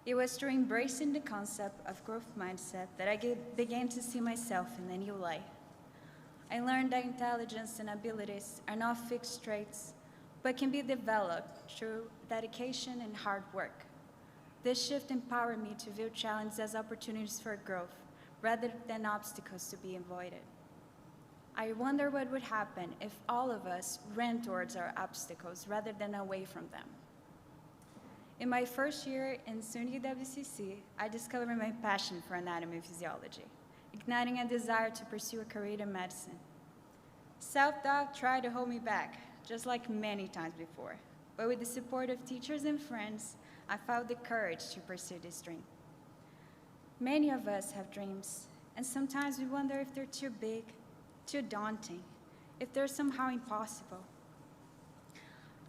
It was through embracing the concept of growth mindset that I began to see myself in a new light. I learned that intelligence and abilities are not fixed traits, but can be developed through dedication and hard work. This shift empowered me to view challenges as opportunities for growth, rather than obstacles to be avoided. I wonder what would happen if all of us ran towards our obstacles rather than away from them. In my first year in SUNY WCC, I discovered my passion for anatomy and physiology, igniting a desire to pursue a career in medicine. Self-doubt tried to hold me back, just like many times before, but with the support of teachers and friends, I found the courage to pursue this dream. Many of us have dreams, and sometimes we wonder if they're too big, too daunting, if they're somehow impossible.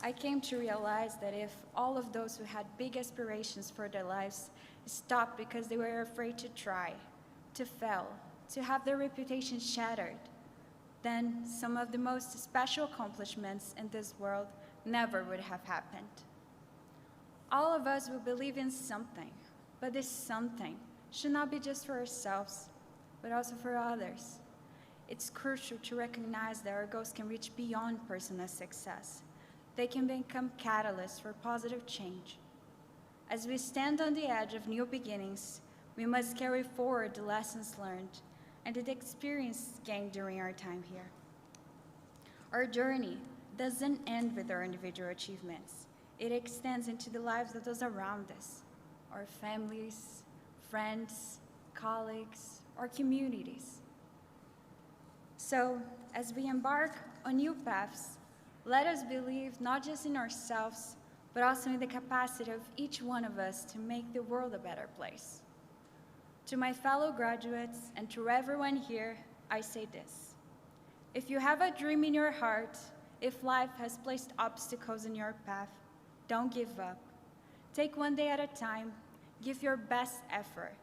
I came to realize that if all of those who had big aspirations for their lives stopped because they were afraid to try, to fail, to have their reputation shattered, then some of the most special accomplishments in this world never would have happened. All of us will believe in something, but this something should not be just for ourselves, but also for others. It's crucial to recognize that our goals can reach beyond personal success. They can become catalysts for positive change. As we stand on the edge of new beginnings, we must carry forward the lessons learned and the experience gained during our time here. Our journey doesn't end with our individual achievements. It extends into the lives of those around us, our families, friends, colleagues, our communities. So, as we embark on new paths, let us believe not just in ourselves, but also in the capacity of each one of us to make the world a better place. To my fellow graduates and to everyone here, I say this. If you have a dream in your heart, if life has placed obstacles in your path, don't give up. Take one day at a time, give your best effort,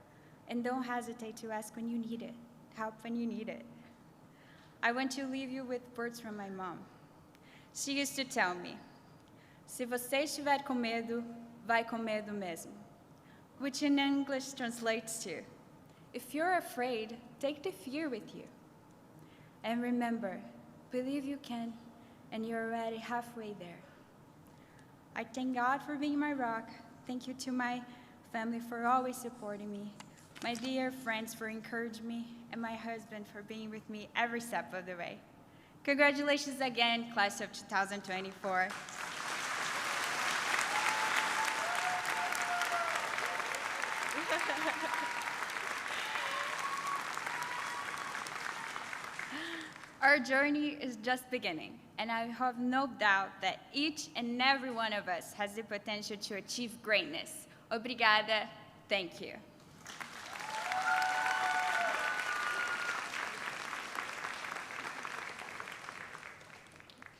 and don't hesitate to ask when you need it, help when you need it. I want to leave you with words from my mom. She used to tell me, se você estiver com medo, vai com medo mesmo, which in English translates to, if you're afraid, take the fear with you. And remember, believe you can, and you're already halfway there. I thank God for being my rock. Thank you to my family for always supporting me, my dear friends for encouraging me, and my husband for being with me every step of the way. Congratulations again, class of 2024. Our journey is just beginning, and I have no doubt that each and every one of us has the potential to achieve greatness. Obrigada. Thank you.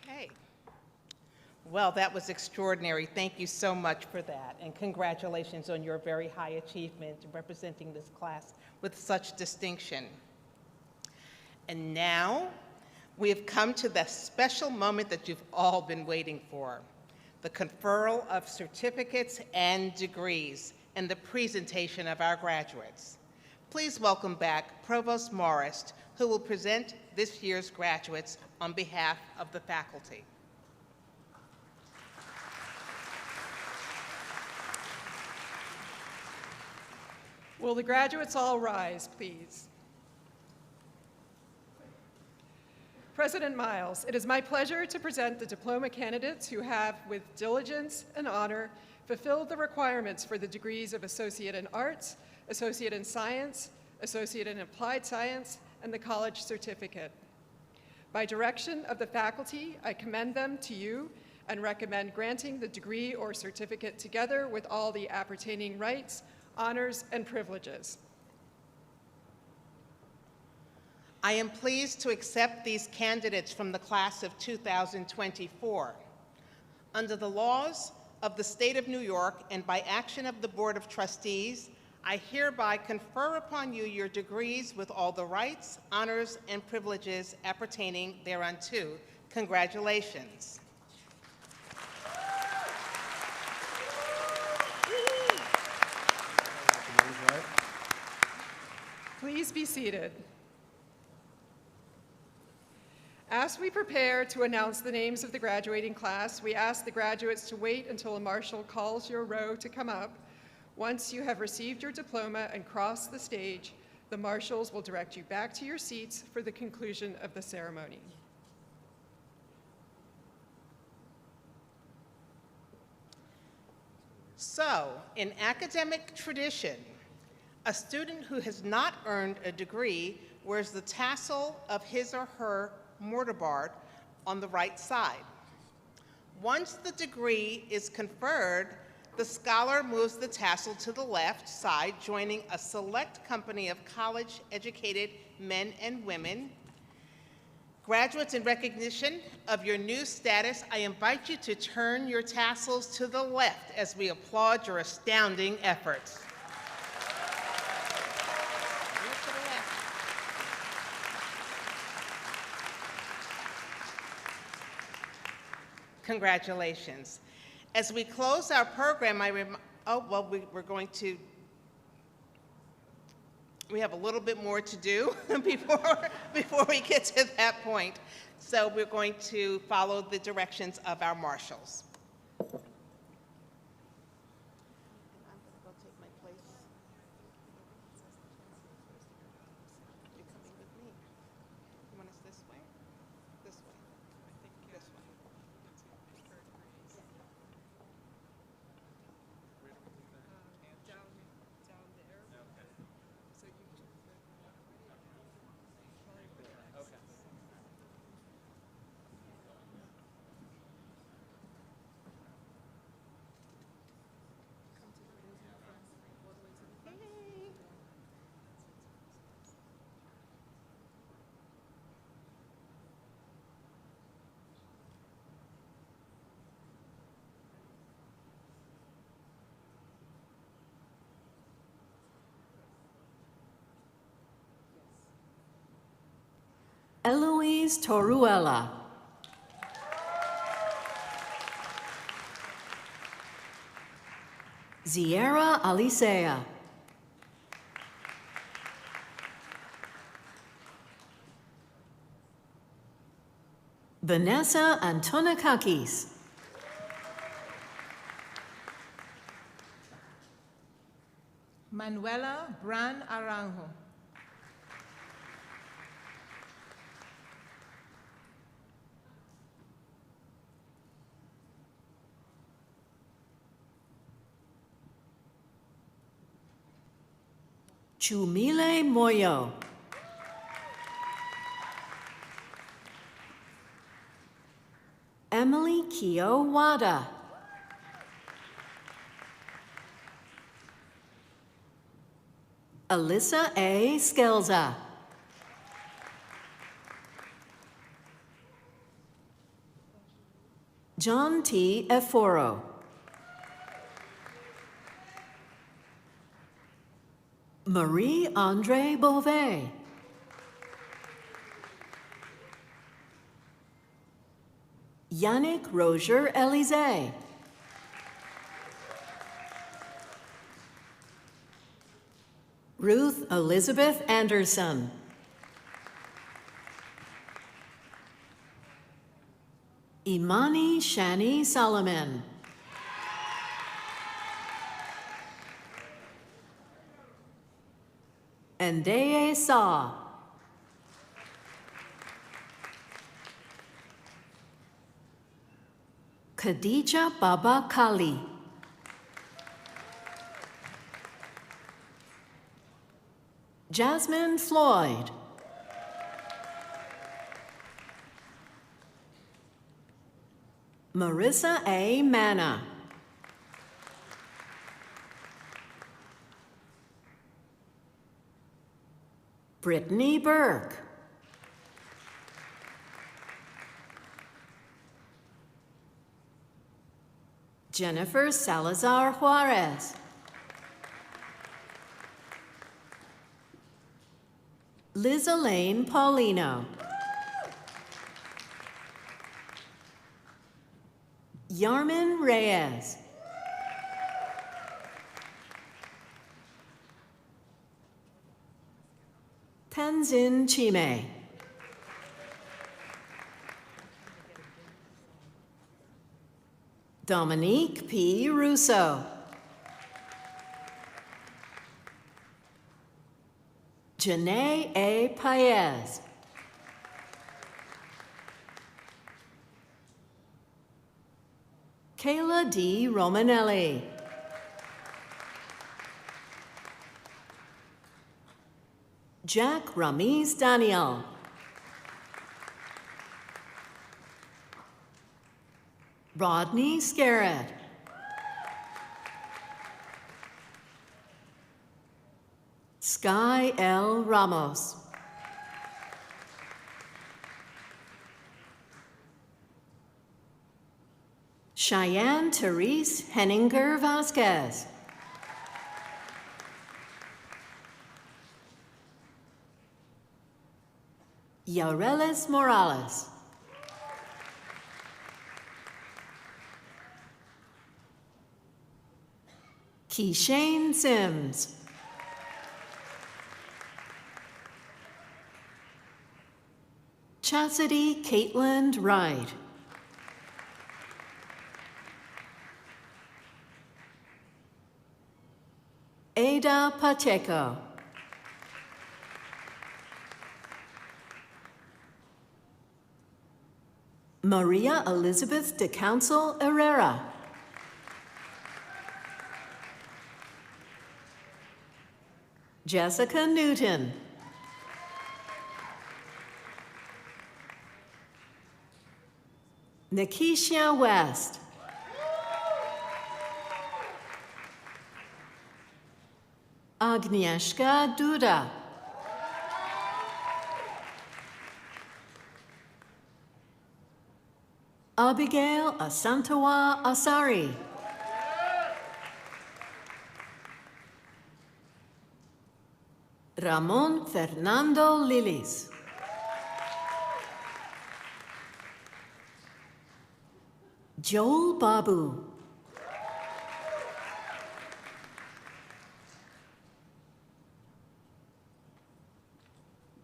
Okay. Well, that was extraordinary. Thank you so much for that, and congratulations on your very high achievement in representing this class with such distinction. And now, we have come to the special moment that you've all been waiting for, the conferral of certificates and degrees and the presentation of our graduates. Please welcome back Provost Morris, who will present this year's graduates on behalf of the faculty. Will the graduates all rise, please? President Miles, it is my pleasure to present the diploma candidates who have, with diligence and honor, fulfilled the requirements for the degrees of Associate in Arts, Associate in Science, Associate in Applied Science, and the College Certificate. By direction of the faculty, I commend them to you and recommend granting the degree or certificate together with all the appertaining rights, honors, and privileges. I am pleased to accept these candidates from the class of 2024. Under the laws of the State of New York and by action of the Board of Trustees, I hereby confer upon you your degrees with all the rights, honors, and privileges appertaining thereunto. Congratulations. Please be seated. As we prepare to announce the names of the graduating class, we ask the graduates to wait until a marshal calls your row to come up. Once you have received your diploma and crossed the stage, the marshals will direct you back to your seats for the conclusion of the ceremony. So, in academic tradition, a student who has not earned a degree wears the tassel of his or her mortarboard on the right side. Once the degree is conferred, the scholar moves the tassel to the left side, joining a select company of college-educated men and women. Graduates, in recognition of your new status, I invite you to turn your tassels to the left as we applaud your astounding efforts. Congratulations. As we close our program, we have a little bit more to do before we get to that point. So we're going to follow the directions of our marshals. I'm going to go take my place. You're coming with me. You want us this way? This way? This way. Eloise Toruela. Ziera Alicea. Vanessa Antonakakis. Manuela Bran Aranjo. Chumile Moyo. Emily Kio Wada. Alyssa A. Skelza. John T. Eforo. Marie-Andre Beauvais. Yannick Roger Elise. Ruth Elizabeth Anderson. Imani Shani Solomon. Ndeye Saw. Khadija Baba Kali. Jasmine Floyd. Marissa A. Manna. Brittany Burke. Jennifer Salazar Juarez. Liz Elaine Paulino. Yarmin Reyes. Tenzin Chime. Dominique P. Russo. Janae A. Paez. Kayla D. Romanelli. Jack Ramiz Daniel. Rodney Scarrett. Sky L. Ramos. Cheyenne Therese Henninger Vasquez. Yaurelis Morales. Keishane Sims. Chastity Caitlin Wright. Ada Pacheco. Maria Elizabeth de Council Herrera. Jessica Newton. Nikisha West. Agnieszka Duda. Abigail Asantawa Asari. Ramon Fernando Lilis. Joel Babu.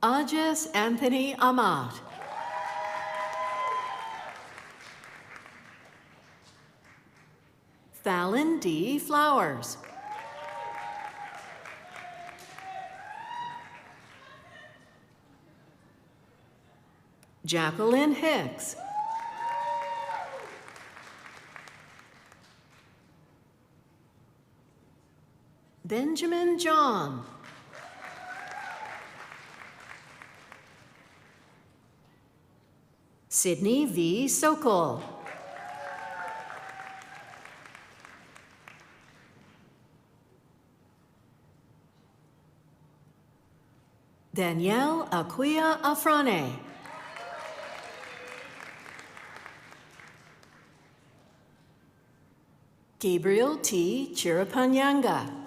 Ajes Anthony Ahmad. Fallon D. Flowers. Jacqueline Hicks. Benjamin John. Sydney V. Sokol. Danielle Aquia Afrane. Gabriel T. Chirapanyanga.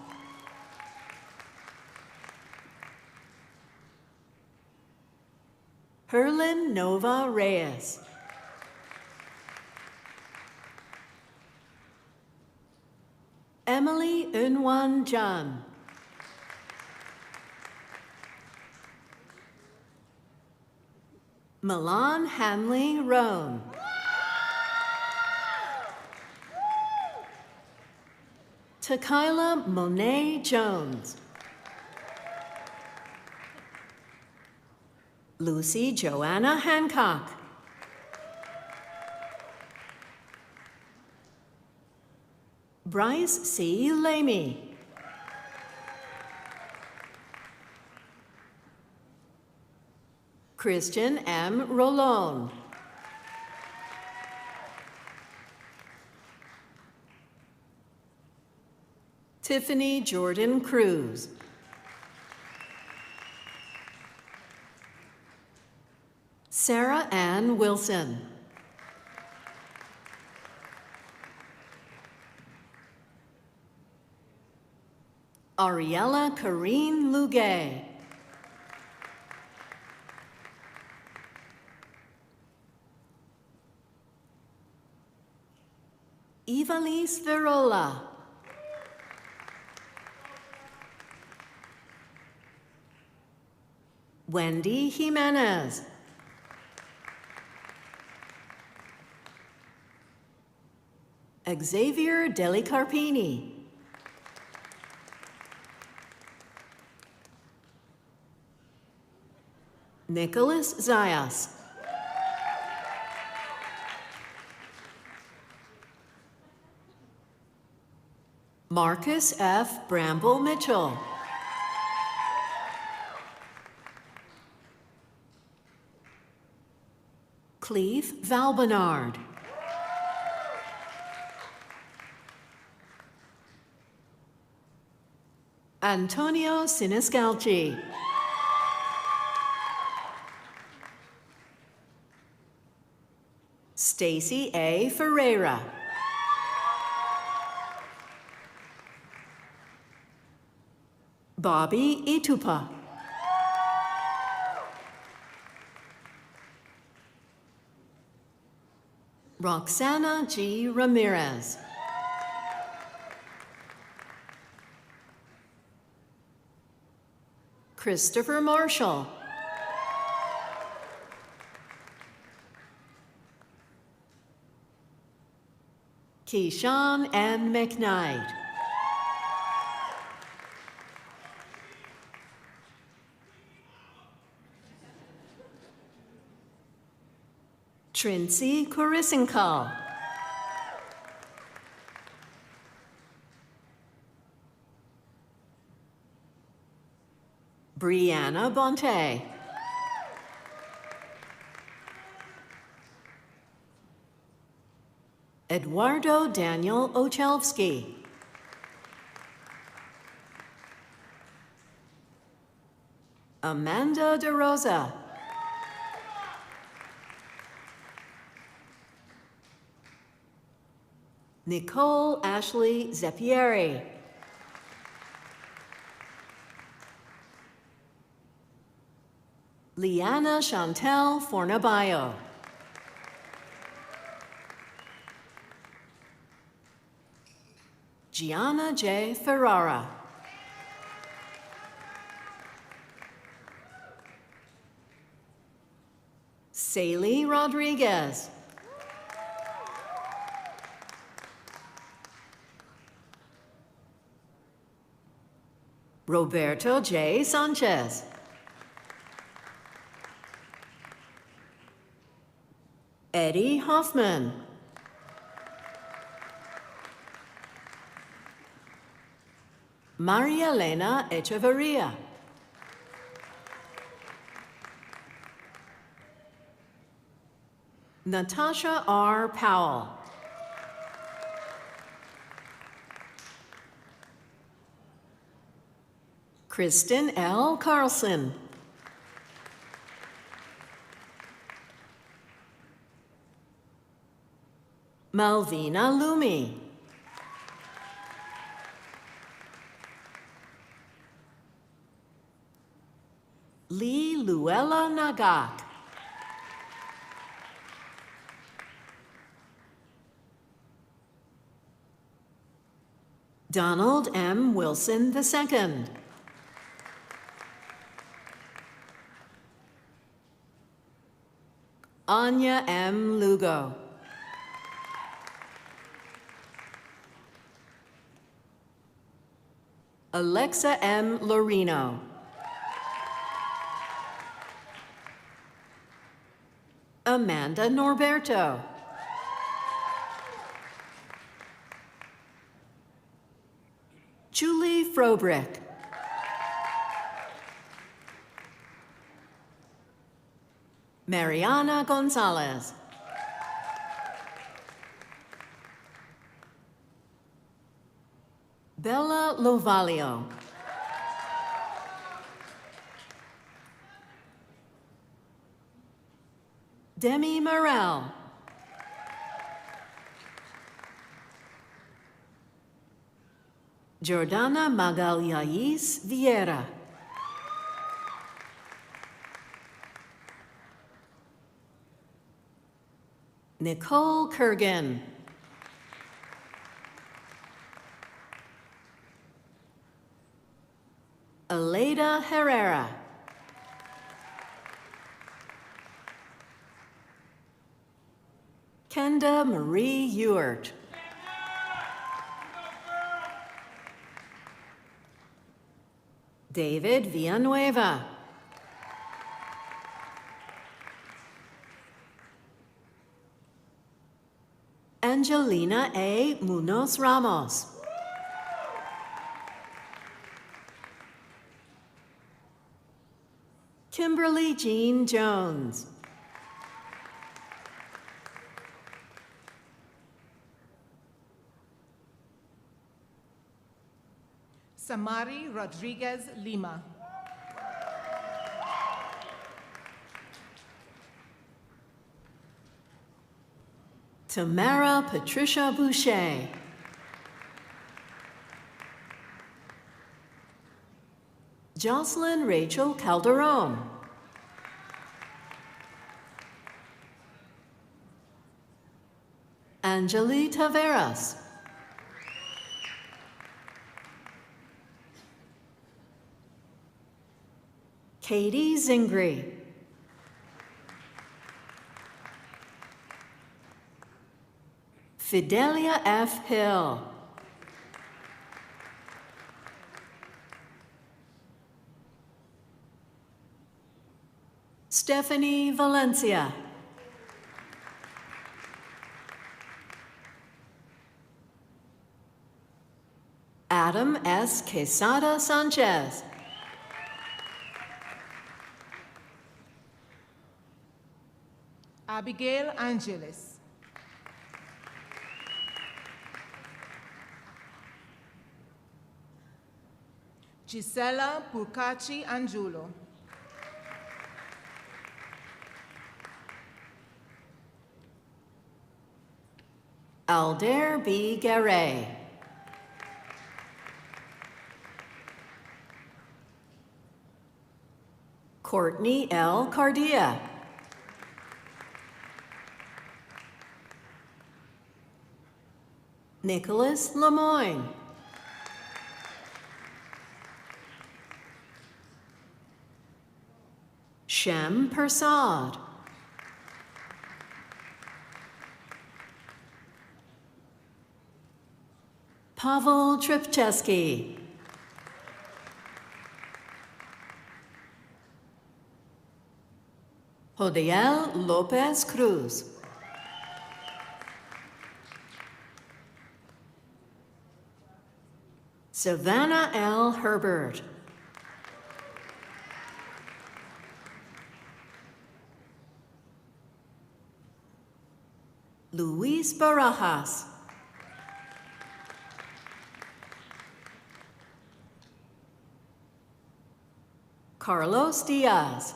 Herlin Nova Reyes. Emily Unwan Jan. Milan Hanley Roan. Takila Monet Jones. Lucy Joanna Hancock. Bryce C. Lamy. Christian M. Rolon. Tiffany Jordan Cruz. Sarah Ann Wilson. Ariella Karine Lugay. Evalise Verola. Wendy Jimenez. Xavier Delicarpini. Nicholas Zayas. Marcus F. Bramble Mitchell. Cleve Valbenard. Antonio Siniscalchi. Stacy A. Ferreira. Bobby Itupa. Roxana G. Ramirez. Christopher Marshall. Keyshawn M. McKnight. Trincy Korisinkal. Brianna Bonte. Eduardo Daniel Ochelski. Amanda DeRosa. Nicole Ashley Zeppieri. Liana Chantel Fornabayo. Gianna J. Ferrara. Saley Rodriguez. Roberto J. Sanchez. Eddie Hoffman. Maria Elena Echeverria. Natasha R. Powell. Kristen L. Carlson. Malvina Lumi. Lee Luella Nagak. Donald M. Wilson II. Anya M. Lugo. Alexa M. Lorino. Amanda Norberto. Julie Frobrick. Mariana Gonzalez. Bella Lovalio. Demi Morel. Jordana Magalhães Vieira. Nicole Kurgan. Aleida Herrera. Kenda Marie Ewart. David Villanueva. Angelina A. Munoz Ramos. Kimberly Jean Jones. Samari Rodriguez Lima. Tamara Patricia Boucher. Jocelyn Rachel Calderon. Angeli Taveras. Katie Zingri. Fidelia F. Hill. Stephanie Valencia. Adam S. Quesada Sanchez. Abigail Angeles. Gisela Purcaci Angiulo. Aldair B. Garay. Courtney L. Cardia. Nicholas Lemoyne. Shem Persad. Pavel Tripcheski. Jodiel Lopez Cruz. Savannah L. Herbert. Luis Barajas. Carlos Diaz.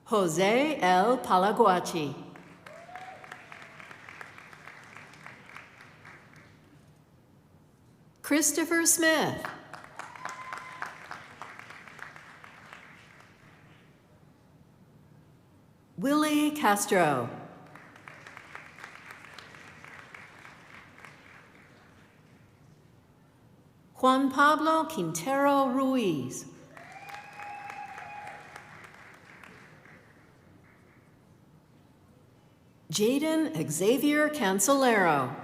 Jose L. Palaguachi. Christopher Smith. Willie Castro. Juan Pablo Quintero Ruiz. Jaden Xavier Cancellero.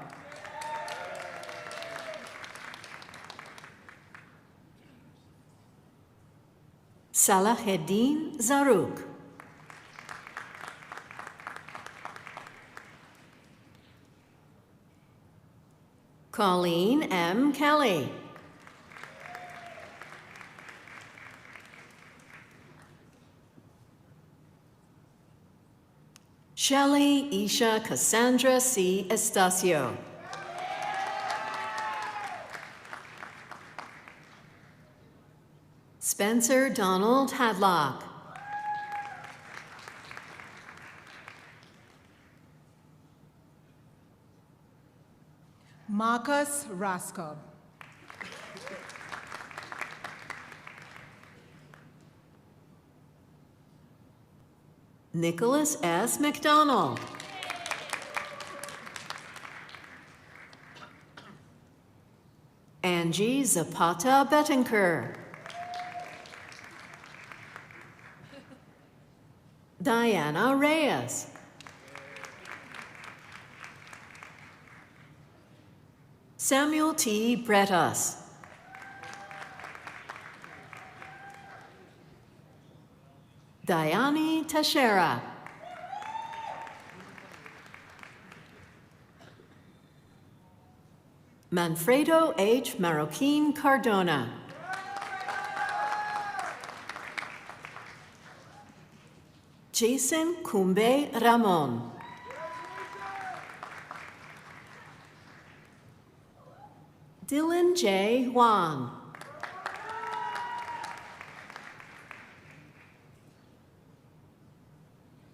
Salaheddin Zarouk. Colleen M. Kelly. Shelley Isha Cassandra C. Estacio. Spencer Donald Hadlock. Marcus Raskob. Nicholas S. McDonald. Angie Zapata Bettenker. Diana Reyes. Samuel T. Bretas. Diane Teixeira. Manfredo H. Marroquin Cardona. Jason Cumbe Ramon. Dylan J. Juan.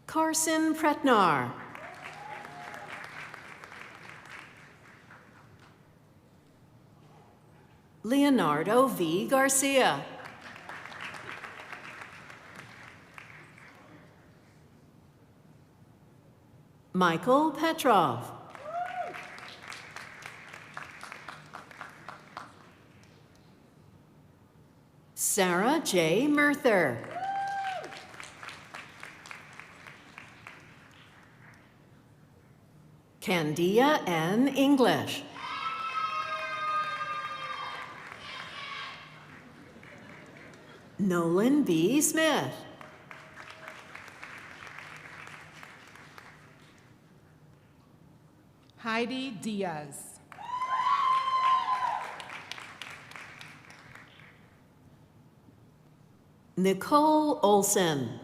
Carson Pretnar. Leonardo V. Garcia. Michael Petrov. Sarah J. Murther. Candia N. English. Nolan B. Smith. Heidi Diaz. Nicole Olson.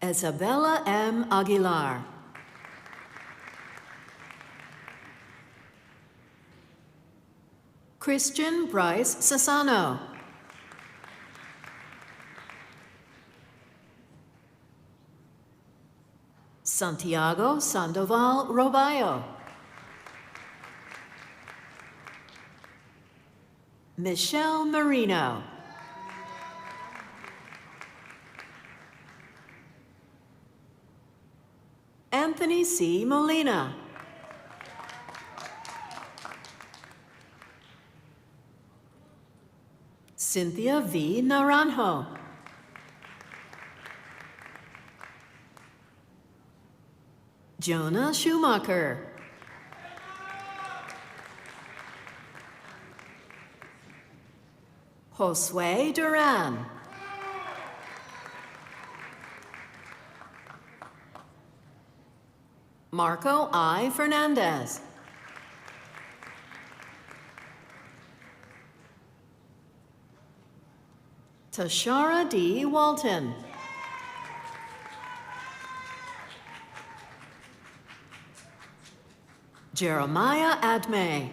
Isabella M. Aguilar. Christian Bryce Sassano. Santiago Sandoval Robayo. Michelle Marino. Anthony C. Molina. Cynthia V. Naranjo. Jonah Schumacher. Josue Duran. Marco I. Fernandez. Tashara D. Walton. Jeremiah Adme.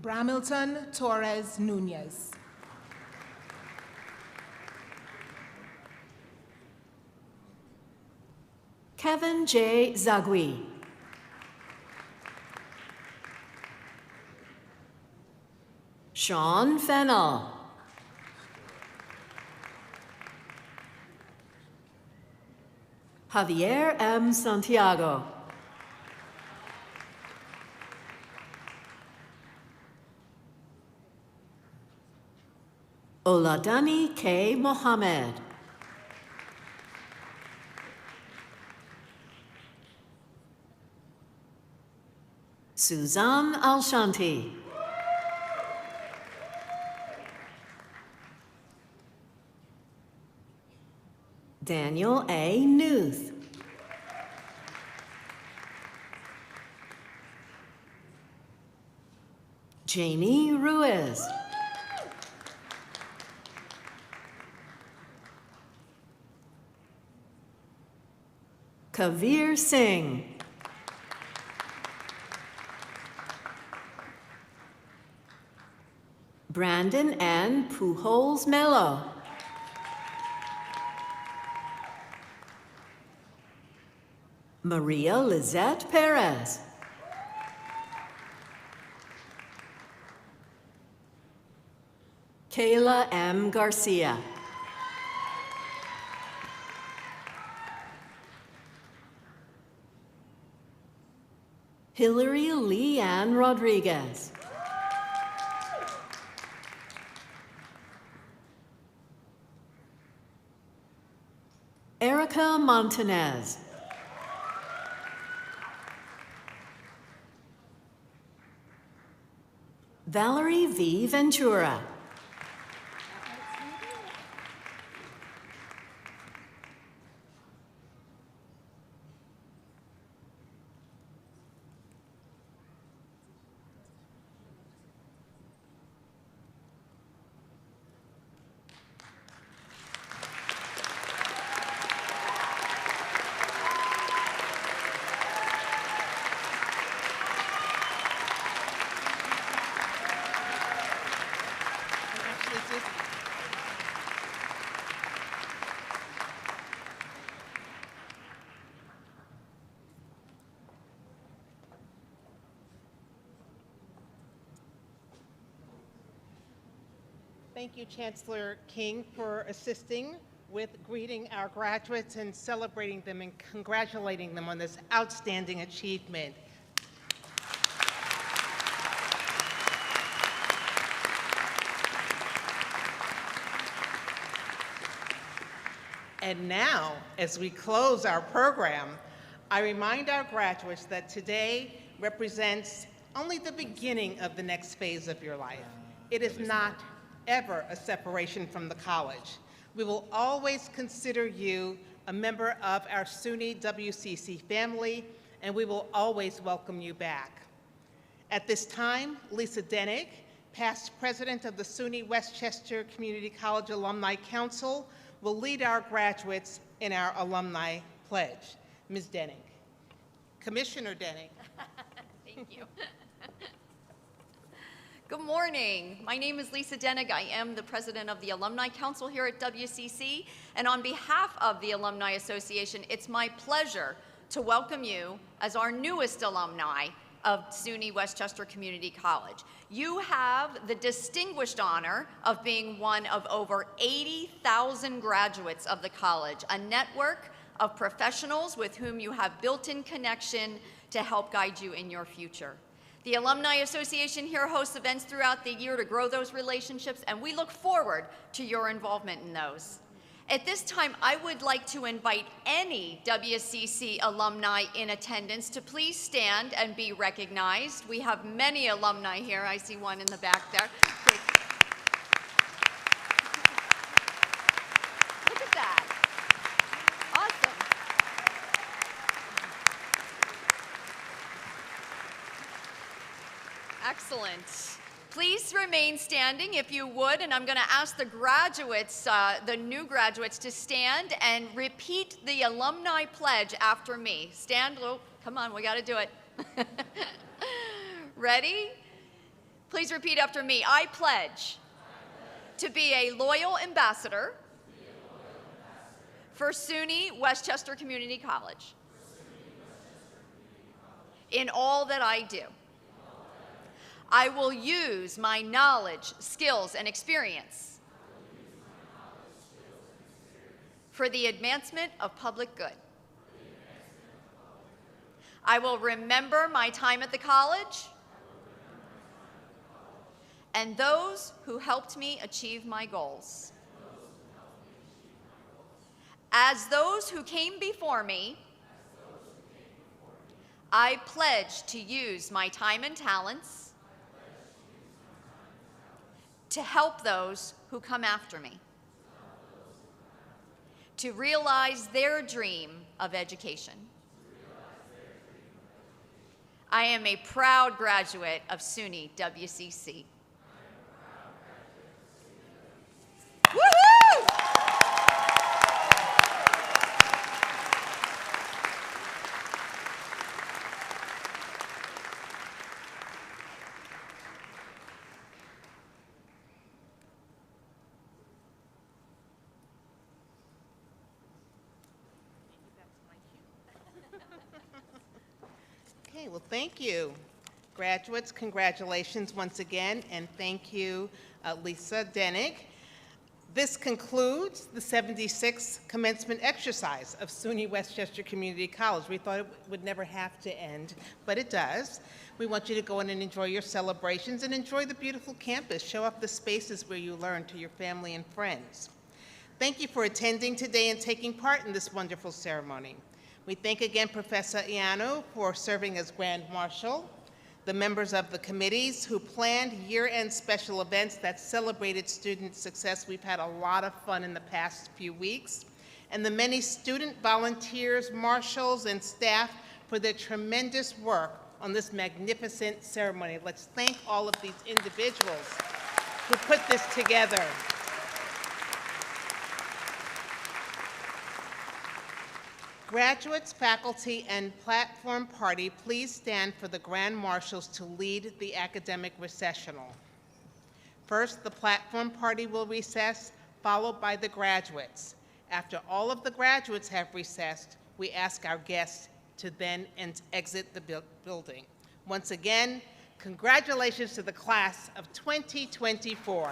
Bramilton Torres Nunez. Kevin J. Zagui. Sean Fennell. Javier M. Santiago. Oladani K. Mohammed. Suzanne Alshanti. Daniel A. Newth. Janie Ruiz. Kavir Singh. Brandon N. Pujols Mello. Maria Lizette Perez. Kayla M. Garcia. Hillary Leanne Rodriguez. Erica Montanez. Valerie V. Ventura. Thank you, Chancellor King, for assisting with greeting our graduates and celebrating them and congratulating them on this outstanding achievement. And now, as we close our program, I remind our graduates that today represents only the beginning of the next phase of your life. It is not ever a separation from the college. We will always consider you a member of our SUNY WCC family, and we will always welcome you back. At this time, Lisa Denig, past president of the SUNY Westchester Community College Alumni Council, will lead our graduates in our alumni pledge. Ms. Denig. Commissioner Denig. Thank you. Good morning. My name is Lisa Denig. I am the president of the Alumni Council here at WCC. And on behalf of the Alumni Association, it's my pleasure to welcome you as our newest alumni of SUNY Westchester Community College. You have the distinguished honor of being one of over 80,000 graduates of the college, a network of professionals with whom you have built-in connection to help guide you in your future. The Alumni Association here hosts events throughout the year to grow those relationships, and we look forward to your involvement in those. At this time, I would like to invite any WCC alumni in attendance to please stand and be recognized. We have many alumni here. I see one in the back there. Look at that. Awesome. Excellent. Please remain standing if you would, and I'm going to ask the graduates, the new graduates, to stand and repeat the alumni pledge after me. Stand, oh, come on, we got to do it. Ready? Please repeat after me. I pledge to be a loyal ambassador for SUNY Westchester Community College in all that I do. I will use my knowledge, skills, and experience for the advancement of public good. I will remember my time at the college and those who helped me achieve my goals. As those who came before me, I pledge to use my time and talents to help those who come after me, to realize their dream of education. I am a proud graduate of SUNY WCC. Woohoo! Okay, well, thank you. Graduates, congratulations once again, and thank you, Lisa Denig. This concludes the 76th commencement exercise of SUNY Westchester Community College. We thought it would never have to end, but it does. We want you to go in and enjoy your celebrations and enjoy the beautiful campus. Show up the spaces where you learn to your family and friends. Thank you for attending today and taking part in this wonderful ceremony. We thank again Professor Iano for serving as Grand Marshal, the members of the committees who planned year-end special events that celebrated student success. We've had a lot of fun in the past few weeks, and the many student volunteers, marshals, and staff for their tremendous work on this magnificent ceremony. Let's thank all of these individuals who put this together. Graduates, faculty, and platform party, please stand for the Grand Marshals to lead the academic recessional. First, the platform party will recess, followed by the graduates. After all of the graduates have recessed, we ask our guests to then exit the building. Once again, congratulations to the class of 2024.